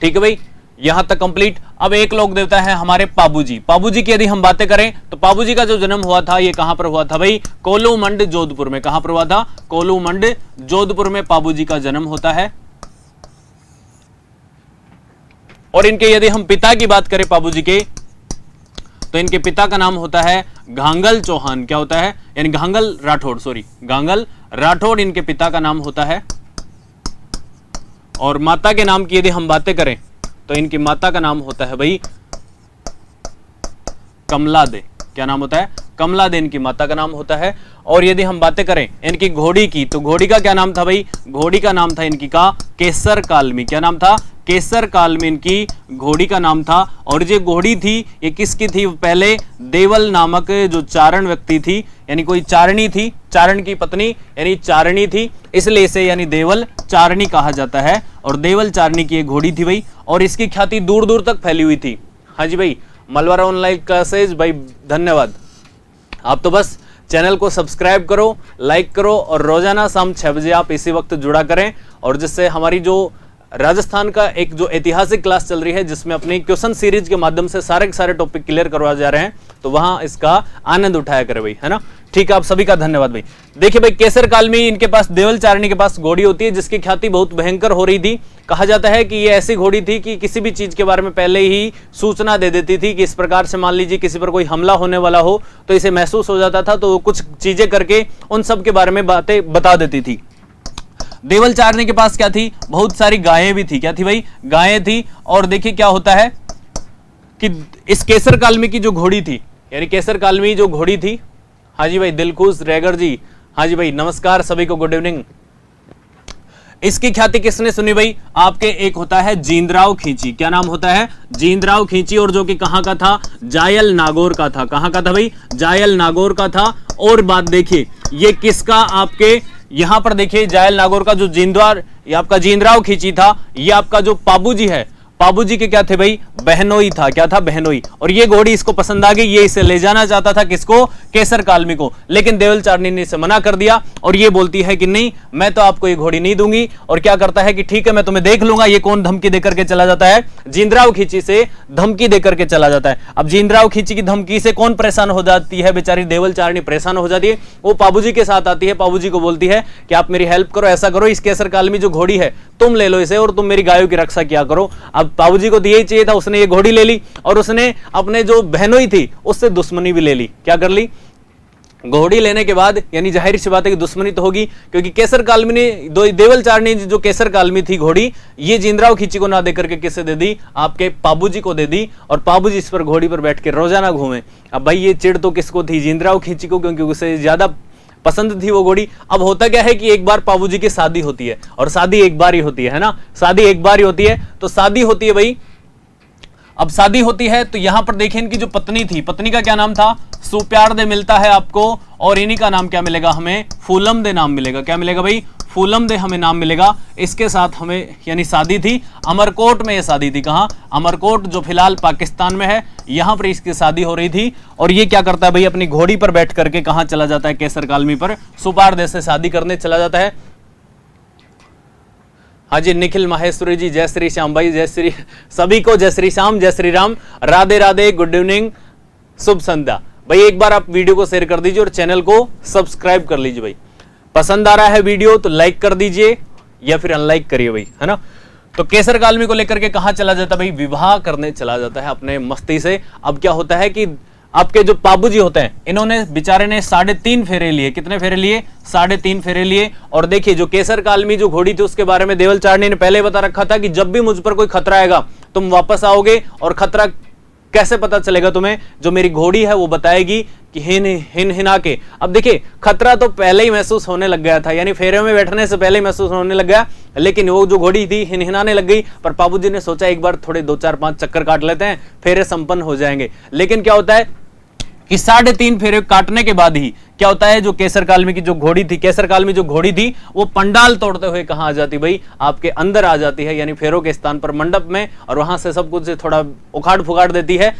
ठीक है भाई, यहां तक कंप्लीट। अब एक लोक देवता है हमारे पाबू जी। पाबू जी की यदि हम बातें करें तो पाबू जी का जो जन्म हुआ था ये कहां पर हुआ था भाई? कोलूमंड जोधपुर में। कहां पर हुआ था? कोलूमंड जोधपुर में पाबू जी का जन्म होता है। और इनके यदि हम पिता की बात करें पाबूजी के, तो इनके पिता का नाम होता है घांगल चौहान। क्या होता है? यानी घांगल राठौड़, सॉरी घांगल राठौड़ इनके पिता का नाम होता है। और माता के नाम की यदि हम बातें करें तो इनकी माता का नाम होता है भाई कमला दे। क्या नाम होता है? कमला दे इनकी माता का नाम होता है। और यदि हम बातें करें इनकी घोड़ी की, तो घोड़ी का क्या नाम था भाई? घोड़ी का नाम था इनकी का केसर कालमी। क्या नाम था? केसर कालमी इनकी घोड़ी का नाम था। और ये घोड़ी थी ये किसकी थी? पहले देवल नामक जो चारण व्यक्ति थी, यानी कोई चारणी थी, चारण की पत्नी यानी चारणी थी, इसलिए इसे यानी देवल चारणी कहा जाता है। और देवल चारणी की एक घोड़ी थी भाई, और इसकी ख्याति दूर दूर तक फैली हुई थी। हाँ जी भाई, मलवारा ऑनलाइन क्लासेज भाई धन्यवाद। आप तो बस चैनल को सब्सक्राइब करो, लाइक करो और रोजाना शाम 6 बजे आप इसी वक्त जुड़ा करें। और जिससे हमारी जो राजस्थान का एक जो ऐतिहासिक क्लास चल रही है, जिसमें अपनी क्वेश्चन सीरीज के माध्यम से सारे के सारे टॉपिक क्लियर करवा जा रहे हैं, तो वहां इसका आनंद उठाया करें भाई, है ना। ठीक है, आप सभी का धन्यवाद भाई। देखिए भाई, केसर काल में इनके पास देवल चारणी के पास घोड़ी होती है, जिसकी ख्याति बहुत भयंकर हो रही थी। कहा जाता है कि ये ऐसी घोड़ी थी कि किसी भी चीज के बारे में पहले ही सूचना दे देती थी कि इस प्रकार से मान लीजिए किसी पर कोई हमला होने वाला हो तो इसे महसूस हो जाता था, तो वो कुछ चीजें करके उन सब के बारे में बातें बता देती थी। देवल चारणी के पास क्या थी? बहुत सारी गायें भी थी। क्या थी भाई? गायें थी। और देखिए क्या होता है कि इस केसर कालमी की जो घोड़ी थी, यानी केसर कालमी जो घोड़ी थी, हाँ जी भाई दिलखुश रेगर जी, हाँ जी भाई नमस्कार सभी को, गुड इवनिंग। इसकी ख्याति किसने सुनी भाई? आपके एक होता है जींद्राव खींची। क्या नाम होता है? जींद्राव खींची, और जो कि कहां का था? जायल नागौर का था। कहां का था भाई? जायल नागौर का था। और बात देखिए, ये किसका आपके यहां पर देखिए जायल नागौर का जो जींद्वार, ये आपका जींद्राव खींची था, ये आपका जो पाबूजी है, पाबूजी के क्या थे भाई? बहनोई था। क्या था? बहनोई। और ये घोड़ी इसको पसंद आ गई, ये इसे ले जाना चाहता था, किसको? केसर कालमी को। लेकिन देवल चारणी ने इसे मना कर दिया, और ये बोलती है कि नहीं, मैं तो आपको ये घोड़ी नहीं दूंगी। और क्या करता है कि ठीक है मैं तुम्हें देख लूंगा। ये कौन धमकी देकर के चला जाता है? जींद्राव खींची से धमकी देकर के चला जाता है। अब जींद्राव खींची की धमकी से कौन परेशान हो जाती है? बेचारी देवल चारणी परेशान हो जाती है। वो पाबूजी के साथ आती है, पाबूजी को बोलती है कि आप मेरी हेल्प करो, ऐसा करो, इस केसर कालमी जो घोड़ी है तुम ले लो इसे, और तुम मेरी गायों की रक्षा किया करो। अब पाबूजी को तो यही चाहिए था, उसने ये घोड़ी ले ली, और उसने अपने जो बहनोई थी उससे दुश्मनी भी ले ली। क्या कर ली? घोड़ी लेने के बाद यानी जाहिर सी बात है कि दुश्मनी तो होगी, क्योंकि केसर कालमी ने देवल चारणी जो केसर कालमी थी घोड़ी, ये जींद्राव खींची को ना देकर के किसे दे दी? आपके पाबूजी को दे दी। और पाबूजी इस पर घोड़ी पर बैठ के रोजाना घूमे। अब भाई ये चिढ़ तो किसको थी? जींद्राव खींची को, क्योंकि उसे ज्यादा पसंद थी वो घोड़ी। अब होता क्या है कि एक बार पाबूजी की शादी होती है, और शादी एक बार ही होती है ना, शादी एक बार ही होती है। तो शादी होती है भाई, अब शादी होती है तो यहां पर देखिए इनकी जो पत्नी थी, पत्नी का क्या नाम था? सुप्यार दे मिलता है आपको। और इन्हीं का नाम क्या मिलेगा हमें? फूलम दे नाम मिलेगा। क्या मिलेगा भाई? फूलम दे हमें नाम मिलेगा। इसके साथ हमें यानी शादी थी अमरकोट में, ये शादी थी। कहां? अमरकोट, जो फिलहाल पाकिस्तान में है, यहां पर इसकी शादी हो रही थी। और ये क्या करता है भाई? अपनी घोड़ी पर बैठ करके कहां चला जाता है? केसर कालमी पर सुपार दे से शादी करने चला जाता है। हाँ जी, निखिल माहेश्वरी जी, जय श्री श्याम भाई, जय श्री, सभी को जय श्री श्याम, जय श्री राम, राधे राधे, गुड इवनिंग, शुभ संध्या भाई। एक बार आप वीडियो को शेयर कर दीजिए और चैनल को सब्सक्राइब कर लीजिए भाई। पसंद आ रहा है वीडियो तो लाइक कर दीजिए या फिर अनलाइक करिए भाई, है ना। तो केसर कालमी को लेकर के कहां चला जाता है भाई? विवाह करने चला जाता है अपने मस्ती से। अब क्या होता है कि आपके जो पाबूजी होते हैं, इन्होंने बेचारे ने 3.5 फेरे लिए। कितने फेरे लिए? 3.5 फेरे लिए। और देखिए जो केसर कालमी जो घोड़ी थी उसके बारे में देवल चारणी ने पहले बता रखा था कि जब भी मुझ पर कोई खतरा आएगा तुम वापस आओगे। और खतरा कैसे पता चलेगा तुम्हें? जो मेरी घोड़ी है वो बताएगी कि हिन हिना के। अब देखिए खतरा तो पहले ही महसूस होने लग गया था, यानी फेरे में बैठने से पहले ही महसूस होने लग गया, लेकिन वो जो घोड़ी थी हिनहिनाने लग गई। पर पाबूजी ने सोचा एक बार थोड़े 2 4 5 चक्कर काट लेते हैं, फेरे संपन्न हो जाएंगे। लेकिन क्या होता है कि 3.5 फेरे काटने के बाद ही क्या होता है, जो केसर कालमी की जो घोड़ी थी, केसर कालमी जो घोड़ी थी वो पंडाल तोड़ते हुए कहां आ जाती भाई? आपके अंदर आ जाती है, यानी फेरों के स्थान पर मंडप में। और वहां से सब कुछ थोड़ा उखाड़ फुखाड़ देती है,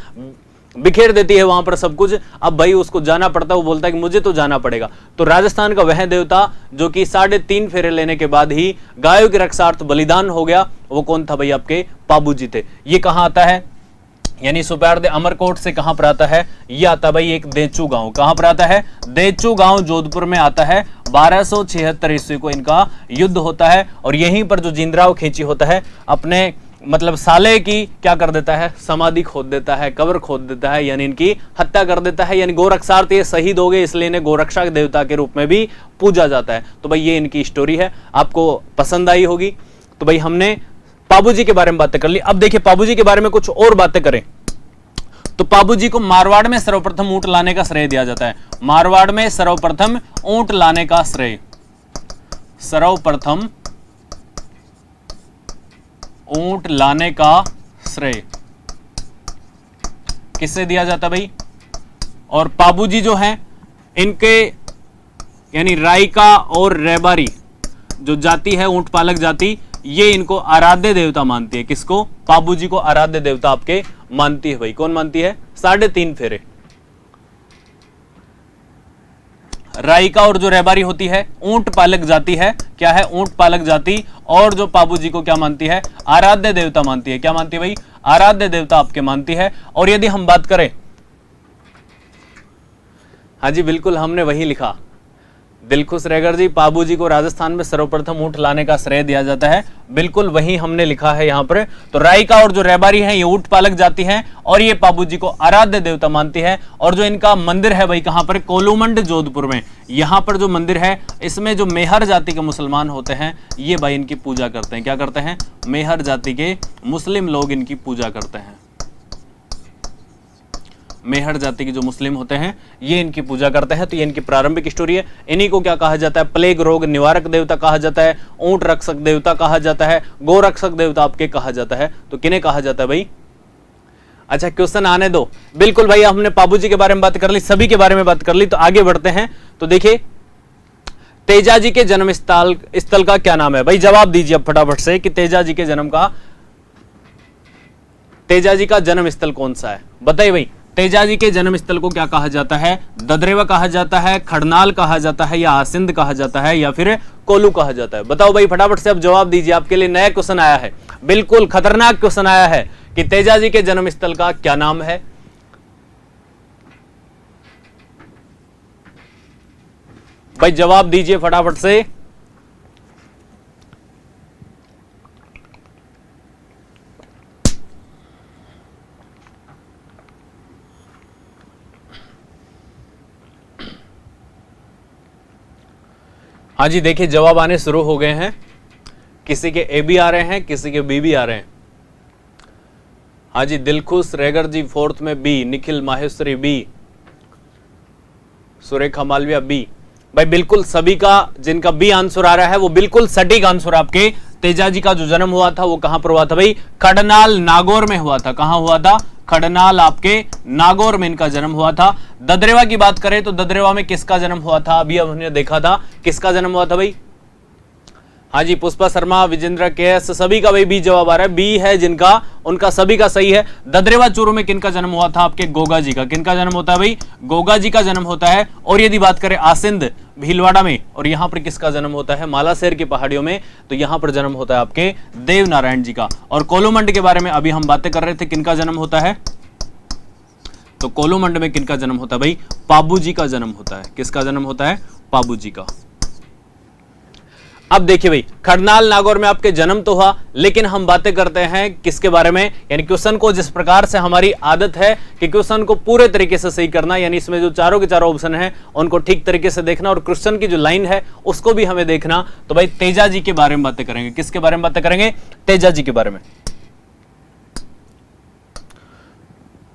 बिखेर देती है वहां पर सब कुछ। अब भाई उसको जाना पड़ता है, वो बोलता है कि मुझे तो जाना पड़ेगा। तो राजस्थान का वह देवता जो कि 3.5 फेरे लेने के बाद ही गायों की रक्षार्थ बलिदान हो गया, वो कौन था भाई? आपके पाबूजी थे। ये कहां आता है? यानी सुप्यार दे अमरकोट से कहां पर आता है? ये आता भाई एक देचू गांव। कहां पर आता है? देचू गांव जोधपुर में आता है। 1276 ईस्वी को इनका युद्ध होता है। और यहीं पर जो जींद्राव खींची होता है अपने मतलब साले की क्या कर देता है, समाधि खोद देता है, कब्र खोद देता है, यानी इनकी हत्या कर देता है। यानी गोरक्षार्थ ये शहीद हो गए, इसलिए इन्हें गोरक्षा देवता के रूप में भी पूजा जाता है। तो भाई ये इनकी स्टोरी है, आपको पसंद आई होगी। तो भाई हमने पाबू जी के बारे में बातें कर ली। अब देखिए पाबू जी के बारे में कुछ और बातें करें तो पाबू जी को मारवाड़ में सर्वप्रथम ऊंट लाने का श्रेय दिया जाता है। मारवाड़ में सर्वप्रथम ऊंट लाने का श्रेय, सर्वप्रथम ऊंट लाने का श्रेय किससे दिया जाता भाई? और पाबू जी जो हैं इनके यानी रायका और रेबारी जो जाति है, ऊंट पालक जाति, ये इनको आराध्य देवता मानती है। किसको? पाबू जी को आराध्य देवता आपके मानती है भाई। कौन मानती है? 3.5 फेरे। रायका और जो रेबारी होती है ऊंट पालक जाति है, क्या है? ऊंट पालक जाति। और जो पाबू जी को क्या मानती है? आराध्य देवता मानती है। क्या मानती है भाई? आराध्य देवता आपके मानती है। और यदि हम बात करें, हाँ जी बिल्कुल हमने वही लिखा, दिलखुश रेगर जी, पाबू जी को राजस्थान में सर्वप्रथम ऊंट लाने का श्रेय दिया जाता है। बिल्कुल वही हमने लिखा है यहाँ पर। तो रायका और जो रेबारी हैं ये ऊंट पालक जाति हैं और ये पाबू जी को आराध्य देवता मानती है। और जो इनका मंदिर है भाई कहाँ पर? कोलूमंड जोधपुर में। यहाँ पर जो मंदिर है इसमें जो मेहर जाति के मुसलमान होते हैं ये भाई इनकी पूजा करते हैं। क्या करते हैं? मेहर जाति के मुस्लिम लोग इनकी पूजा करते हैं। मेहर जाति के जो मुस्लिम होते हैं ये इनकी पूजा करते हैं। तो ये इनकी प्रारंभिक स्टोरी है। इन्हीं को क्या कहा जाता है? प्लेग रोग निवारक देवता कहा जाता है, ऊंट रक्षक देवता कहा जाता है, गो रक्षक देवता आपके कहा जाता है। तो किन्हें कहा जाता है भाई? अच्छा क्वेश्चन आने दो। बिल्कुल भाई हमने पाबू जी के बारे में बात कर ली, सभी के बारे में बात कर ली। तो आगे बढ़ते हैं। तो देखिए तेजा जी के जन्म स्थल का क्या नाम है भाई? जवाब दीजिए अब फटाफट से कि तेजा जी का जन्म स्थल कौन सा है? बताइए भाई। तेजा जी के जन्म स्थल को क्या कहा जाता है? ददरेवा कहा जाता है, खड़नाल कहा जाता है, या आसिंद कहा जाता है, या फिर कोलू कहा जाता है? बताओ भाई फटाफट से अब जवाब दीजिए। आपके लिए नया क्वेश्चन आया है, बिल्कुल खतरनाक क्वेश्चन आया है कि तेजा जी के जन्म स्थल का क्या नाम है? भाई जवाब दीजिए फटाफट से। हाँ जी देखिए जवाब आने शुरू हो गए हैं। किसी के ए भी आ रहे हैं, किसी के बी भी आ रहे हैं। हाँ जी दिलखुश रेगर जी 4th में B, Nikhil Maheshwari B, Surekha Malviya B. भाई बिल्कुल सभी का जिनका बी आंसर आ रहा है वो बिल्कुल सटीक आंसर। आपके तेजा जी का जो जन्म हुआ था वो कहां पर हुआ था भाई? खड़नाल नागौर में हुआ था। कहां हुआ था? खड़नाल आपके नागौर में इनका जन्म हुआ था। ददरेवा की बात करें तो ददरेवा में किसका जन्म हुआ था? अभी हमने देखा था किसका जन्म हुआ था भाई? हाँ जी पुष्पा शर्मा, विजेंद्र केएस, सभी का भाई बी जवाब आ रहा है। बी है जिनका, उनका सभी का सही है। ददरेवा चूरू में किनका जन्म हुआ था? आपके गोगा जी का। किनका जन्म होता है भाई? गोगा जी का जन्म होता है। और यदि बात करें आसिंद भीलवाड़ा में, और यहां पर किसका जन्म होता है? मालाशेर की पहाड़ियों में। तो यहां पर जन्म होता है आपके देव नारायण जी का। और कोलूमंड के बारे में अभी हम बातें कर रहे थे, किनका जन्म होता है? तो कोलूमंड में किनका जन्म होता है भाई? पाबू जी का जन्म होता है। किसका जन्म होता है? पाबू जी का। अब देखिए भाई खड़नाल नागौर में आपके जन्म तो हुआ, लेकिन हम बातें करते हैं किसके बारे में? यानी क्वेश्चन को जिस प्रकार से हमारी आदत है कि क्वेश्चन को पूरे तरीके से सही करना, यानी इसमें जो चारों के चारों ऑप्शन हैं उनको ठीक तरीके से देखना और क्वेश्चन की जो लाइन है उसको भी हमें देखना। तो भाई तेजा जी के बारे में बातें करेंगे। किसके बारे में बातें करेंगे? तेजा जी के बारे में।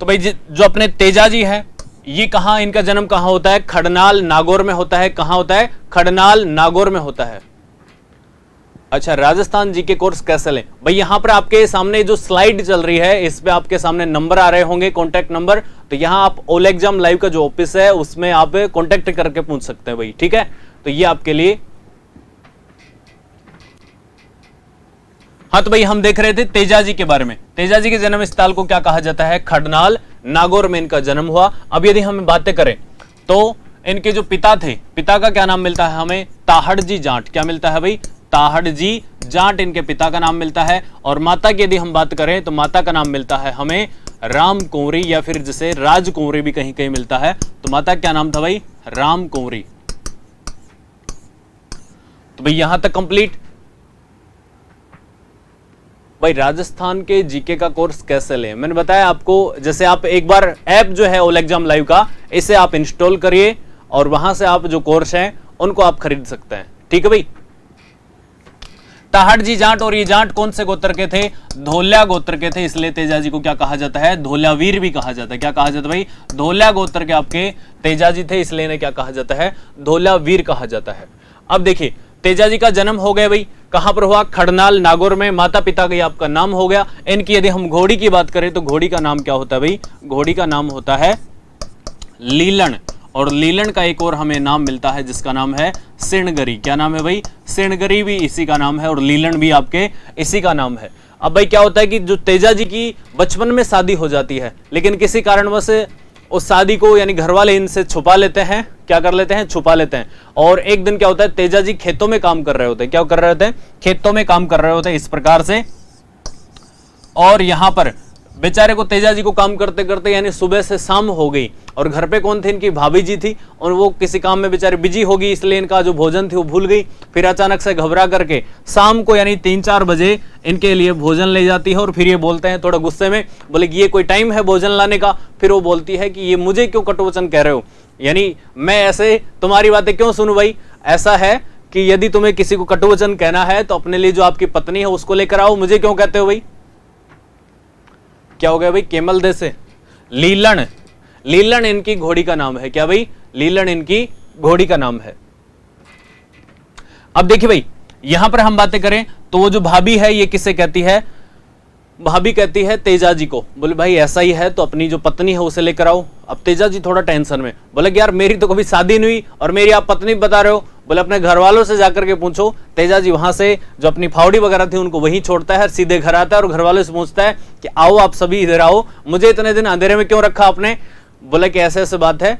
तो भाई जो अपने तेजा जी है ये कहां, इनका जन्म कहां होता है? खड़नाल नागौर में होता है। कहां होता है? खड़नाल नागौर में होता है। अच्छा राजस्थान जी के कोर्स कैसे लें भाई? यहां पर आपके सामने जो स्लाइड चल रही है इस पे आपके सामने नंबर आ रहे होंगे, कॉन्टैक्ट नंबर। तो यहां आप ओल एग्जाम लाइव का जो ऑफिस है उसमें आप कॉन्टैक्ट करके पूछ सकते हैं भाई, ठीक है? तो ये आपके लिए। हाँ तो भाई हम देख रहे थे तेजा जी के बारे में। तेजा जी के जन्म स्थल को क्या कहा जाता है? खड़नाल नागौर में इनका जन्म हुआ। अब यदि हम बातें करें तो इनके जो पिता थे, पिता का क्या नाम मिलता है हमें? ताहड़ जी जाट। क्या मिलता है भाई? ताहड़ जी जाट इनके पिता का नाम मिलता है। और माता की यदि हम बात करें तो माता का नाम मिलता है हमें राम कुंवरी, या फिर जिसे राज कुंवरी भी कहीं कहीं मिलता है। तो माता क्या नाम था भाई? राम कुंवरी। तो भाई यहां तक कंप्लीट। भाई राजस्थान के जीके का कोर्स कैसे लें? मैंने बताया आपको, जैसे आप एक बार ऐप जो है ओल एग्जाम लाइव का, इसे आप इंस्टॉल करिए और वहां से आप जो कोर्स हैं उनको आप खरीद सकते हैं। ठीक है भाई। ताहड़जी जाट, और ये जाट कौन से गोत्र के थे? धोलिया गोत्र के थे, इसलिए तेजाजी को क्या कहा जाता है? धोलियावीर भी कहा जाता है। क्या कहा जाता है भाई? धोलिया गोत्र के आपके तेजाजी थे, इसलिए इन्हें क्या कहा जाता है? धोलियावीर कहा जाता है। अब देखिए तेजाजी का जन्म हो गया भाई, कहां पर हुआ? खड़नाल नागौर में। माता पिता का आपका नाम हो गया। इनकी यदि हम घोड़ी की बात करें तो घोड़ी का नाम क्या होता है भाई? घोड़ी का नाम होता है लीलन, और लीलन का एक और हमें नाम मिलता है जिसका नाम है सिणगरी। क्या नाम है भाई? सिणगरी भी इसी का नाम है और लीलन भी आपके इसी का नाम है। अब भाई क्या होता है कि जो तेजाजी की बचपन में शादी हो जाती है, लेकिन किसी कारणवश उस शादी को यानी घर वाले इनसे छुपा लेते हैं। क्या कर लेते हैं? छुपा लेते हैं। और एक दिन क्या होता है, तेजाजी खेतों में काम कर रहे होते हैं। क्या कर रहे होते हैं? खेतों में काम कर रहे होते हैं इस प्रकार से। और यहां पर बेचारे को, तेजाजी को काम करते करते यानी सुबह से शाम हो गई, और घर पे कौन थे? इनकी भाभी जी थी, और वो किसी काम में बेचारे बिजी होगी, इसलिए इनका जो भोजन थी वो भूल गई। फिर अचानक से घबरा करके शाम को यानी 3-4 बजे इनके लिए भोजन ले जाती है, और फिर ये बोलते हैं थोड़ा गुस्से में, बोले कि ये कोई टाइम है भोजन लाने का? फिर वो बोलती है कि ये मुझे क्यों कटुवचन कह रहे हो, यानी मैं ऐसे तुम्हारी बातें क्यों सुनूं भाई? ऐसा है कि यदि तुम्हें किसी को कटुवचन कहना है तो अपने लिए जो आपकी पत्नी है उसको लेकर आओ, मुझे क्यों कहते हो भाई? क्या हो गया भाई? केमल दे से लीलन, लीलन इनकी घोड़ी का नाम है। क्या भाई? लीलन इनकी घोड़ी का नाम है। अब देखिए भाई, यहां पर हम बातें करें तो वो जो भाभी है ये किसे कहती है? भाभी कहती है तेजाजी को। बोले भाई ऐसा ही है तो अपनी जो पत्नी है उसे लेकर आओ। अब तेजाजी थोड़ा टेंशन में, बोले कि यार मेरी तो कभी शादी नहीं हुई और मेरी आप पत्नी बता रहे हो। बोले अपने घर वालों से जाकर के पूछो। तेजाजी वहां से जो अपनी फावड़ी वगैरह थी उनको वहीं छोड़ता है, सीधे घर आता है और घर वालों से पूछता है कि आओ आप सभी इधर आओ, मुझे इतने दिन अंधेरे में क्यों रखा आपने? बोले कि ऐसे ऐसे बात है,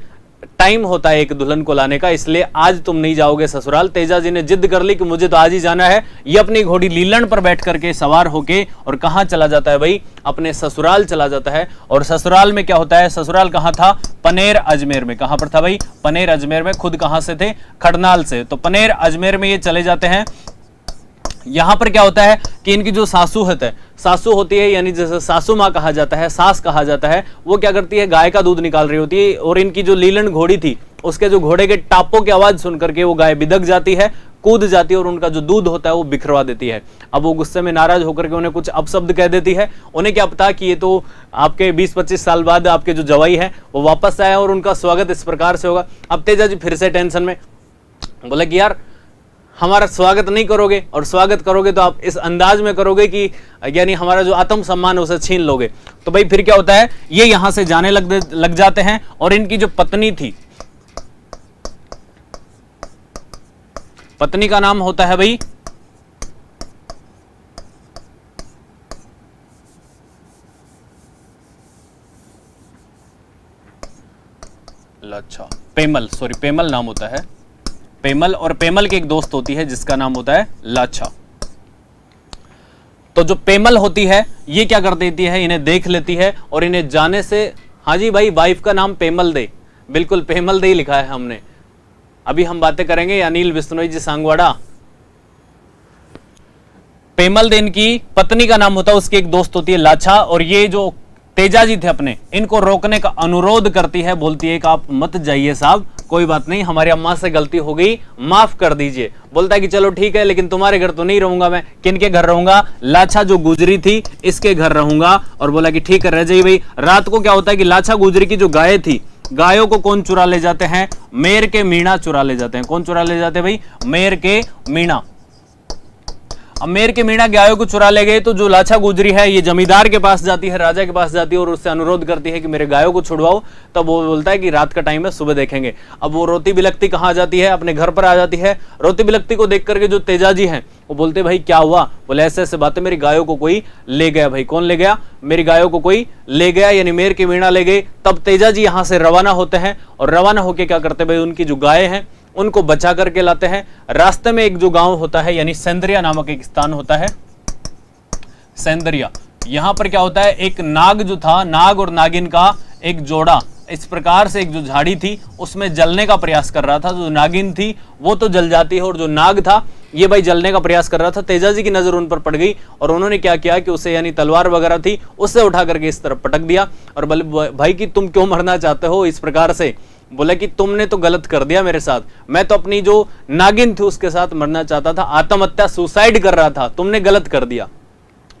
टाइम होता है एक दुल्हन को लाने का, इसलिए आज तुम नहीं जाओगे ससुराल। तेजाजी ने जिद कर ली कि मुझे तो आज ही जाना है। ये अपनी घोड़ी लीलन पर बैठ करके सवार होके और कहां चला जाता है भाई? अपने ससुराल चला जाता है। और ससुराल में क्या होता है? ससुराल कहां था? पनेर अजमेर में। कहां पर था भाई? पनेर अजमेर में। खुद कहां से थे? खड़नाल से। तो पनेर अजमेर में ये चले जाते हैं। यहां पर क्या होता है कि इनकी जो सासू है, सासू होती है यानी जैसे सासू माँ कहा जाता है, सास कहा जाता है, वो क्या करती है? गाय का दूध निकाल रही होती है, और इनकी जो लीलन घोड़ी थी उसके जो घोड़े के टापों की आवाज सुन करके वो गाय बिदक जाती है, कूद जाती है और उनका जो दूध होता है वो बिखरवा देती है। अब वो गुस्से में नाराज होकर के उन्हें कुछ अपशब्द कह देती है। उन्हें क्या पता कि ये तो आपके 20-25 साल बाद आपके जो जवाई है वो वापस आए और उनका स्वागत इस प्रकार से होगा। अब तेजाजी फिर से टेंशन में, बोले कि यार हमारा स्वागत नहीं करोगे, और स्वागत करोगे तो आप इस अंदाज में करोगे कि यानी हमारा जो आत्म सम्मान है उसे छीन लोगे। तो भाई फिर क्या होता है? ये यहां से जाने लग जाते हैं। और इनकी जो पत्नी थी, पत्नी का नाम होता है भाई अच्छा पेमल, सॉरी पेमल नाम होता है, पेमल। और पेमल की एक दोस्त होती है जिसका नाम होता है लाछा। तो जो पेमल होती है ये क्या कर देती है? इन्हें देख लेती है और इन्हें जाने से, हाँ जी भाई वाइफ का नाम पेमल दे, बिल्कुल पेमल दे ही लिखा है हमने। अभी हम बातें करेंगे अनिल बिश्नोई जी सांगवाड़ा। पेमल दे इनकी पत्नी का नाम होता है, उसकी एक दोस्त होती है लाछा। और ये जो तेजाजी थे अपने, इनको रोकने का अनुरोध करती है, बोलती है कि आप मत जाइए साहब, कोई बात नहीं, हमारी अम्मा से गलती हो गई, माफ कर दीजिए। बोलता है कि चलो ठीक है, लेकिन तुम्हारे घर तो नहीं रहूंगा मैं। किनके घर रहूंगा? लाछा जो गुजरी थी इसके घर रहूंगा। और बोला कि ठीक है रह जाइए भाई। रात को क्या होता है कि लाछा गुजरी की जो गाय थी, गायों को कौन चुरा ले जाते हैं? मेर के मीणा चुरा ले जाते हैं। कौन चुरा ले जाते हैं भाई? मेर के मीणा। अब मेर के मीणा गायों को चुरा ले गए तो जो लाछा गुजरी है ये जमींदार के पास जाती है, राजा के पास जाती है और उससे अनुरोध करती है कि मेरे गायों को छुड़वाओ। तब वो बोलता है कि रात का टाइम है, सुबह देखेंगे। अब वो रोती बिलखती कहाँ जाती है? अपने घर पर आ जाती है। रोती बिलखती को देख करके जो तेजाजी हैं वो बोलते भाई क्या हुआ? बोले ऐसे ऐसे बातें, मेरी गायों को कोई ले गया। भाई कौन ले गया? मेरी गायों को कोई ले गया, यानी मेर के मीणा ले गए। तब तेजाजी यहाँ से रवाना होते हैं और रवाना होकर क्या करते भाई? उनकी जो गाय हैं उनको बचा करके लाते हैं। रास्ते में एक जो गांव होता है यानी सेंदरिया नामक एक स्थान होता है, सेंदरिया। यहां पर क्या होता है? एक नाग जो था, नाग और नागिन का एक जोड़ा इस प्रकार से एक जो झाड़ी थी उसमें जलने का प्रयास कर रहा था। जो नागिन थी वो तो जल जाती है और जो नाग था ये भाई जलने का प्रयास कर रहा था। तेजा जी की नजर उन पर पड़ गई और उन्होंने क्या किया कि उसे यानी तलवार वगैरह थी उससे उठा करके इस तरफ पटक दिया और बोले भाई कि तुम क्यों मरना चाहते हो इस प्रकार से। बोला कि तुमने तो गलत कर दिया मेरे साथ, मैं तो अपनी जो नागिन थी उसके साथ मरना चाहता था, आत्महत्या सुसाइड कर रहा था, तुमने गलत कर दिया।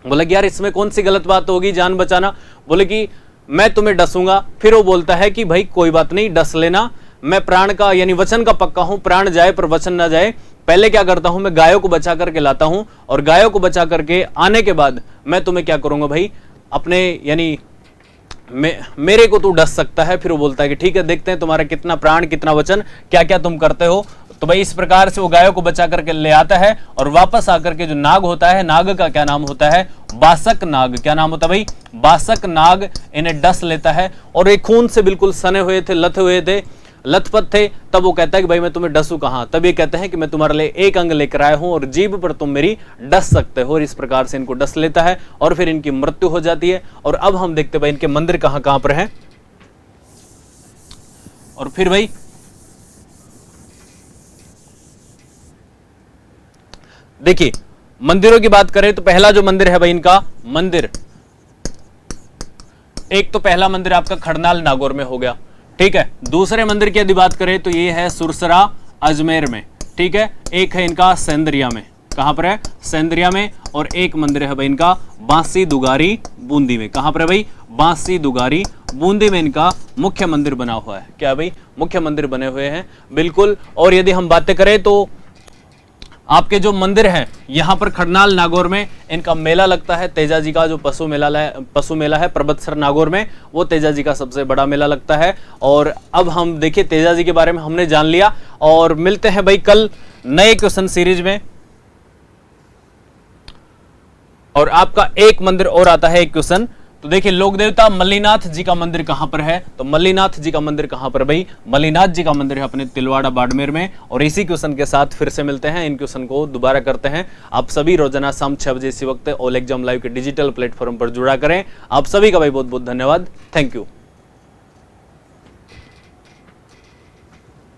बोला कि यार इसमें कौन सी गलत बात होगी जान बचाना। बोले कि मैं तुम्हें डसूंगा। फिर वो बोलता है कि भाई कोई बात नहीं, डस लेना, मैं प्राण का यानी वचन का पक्का हूं, प्राण जाए पर वचन ना जाए। पहले क्या करता हूं, मैं गायों को बचा करके लाता हूं और गायों को बचा करके आने के बाद मैं तुम्हें क्या करूंगा भाई, अपने यानी मेरे को तू डस सकता है। फिर वो बोलता है कि ठीक है, देखते हैं तुम्हारा कितना प्राण कितना वचन, क्या क्या तुम करते हो। तो भाई इस प्रकार से वो गायों को बचा करके ले आता है और वापस आकर के जो नाग होता है, नाग का क्या नाम होता है, बासक नाग। क्या नाम होता है भाई, बासक नाग इन्हें डस लेता है और एक खून से बिल्कुल सने हुए थे, लथे हुए थे, लथपथ थे। तब वो कहता है कि भाई मैं तुम्हें डसू कहां। तब ये कहते हैं कि मैं तुम्हारे लिए एक अंग लेकर आया हूं और जीभ पर तुम मेरी डस सकते हो। और इस प्रकार से इनको डस लेता है और फिर इनकी मृत्यु हो जाती है। और अब हम देखते भाई इनके मंदिर कहां कहां पर हैं। और फिर भाई देखिए मंदिरों की बात करें तो पहला जो मंदिर है भाई इनका मंदिर, एक तो पहला मंदिर आपका खड़नाल नागौर में हो गया, ठीक है। दूसरे मंदिर की यदि बात करें तो ये है सुरसरा अजमेर में, ठीक है। एक है इनका सेंदरिया में, कहां पर है, सेंदरिया में। और एक मंदिर है भाई इनका बांसी दुगारी बूंदी में। कहां पर है भाई, बांसी दुगारी बूंदी में इनका मुख्य मंदिर बना हुआ है। क्या भाई, मुख्य मंदिर बने हुए हैं बिल्कुल। और यदि हम बातें करें तो आपके जो मंदिर हैं यहाँ पर खड़नाल नागौर में इनका मेला लगता है। तेजा जी का जो पशु मेला है प्रबत्सर नागौर में, वो तेजा जी का सबसे बड़ा मेला लगता है। और अब हम देखिए तेजा जी के बारे में हमने जान लिया और मिलते हैं भाई कल नए क्वेश्चन सीरीज में। और आपका एक मंदिर और आता है, एक क्वेश्चन। तो देखिए लोक देवता मल्लीनाथ जी का मंदिर कहां पर है, तो मल्लीनाथ जी का मंदिर कहां पर भाई, मल्लीनाथ जी का मंदिर है अपने तिलवाड़ा बाड़मेर में। और इसी क्वेश्चन के साथ फिर से मिलते हैं, इन क्वेश्चन को दोबारा करते हैं। आप सभी रोजाना शाम 6 बजे इसी वक्त ऑल एग्जाम लाइव के डिजिटल प्लेटफॉर्म पर जुड़ा करें। आप सभी का भाई बहुत बहुत धन्यवाद, थैंक यू।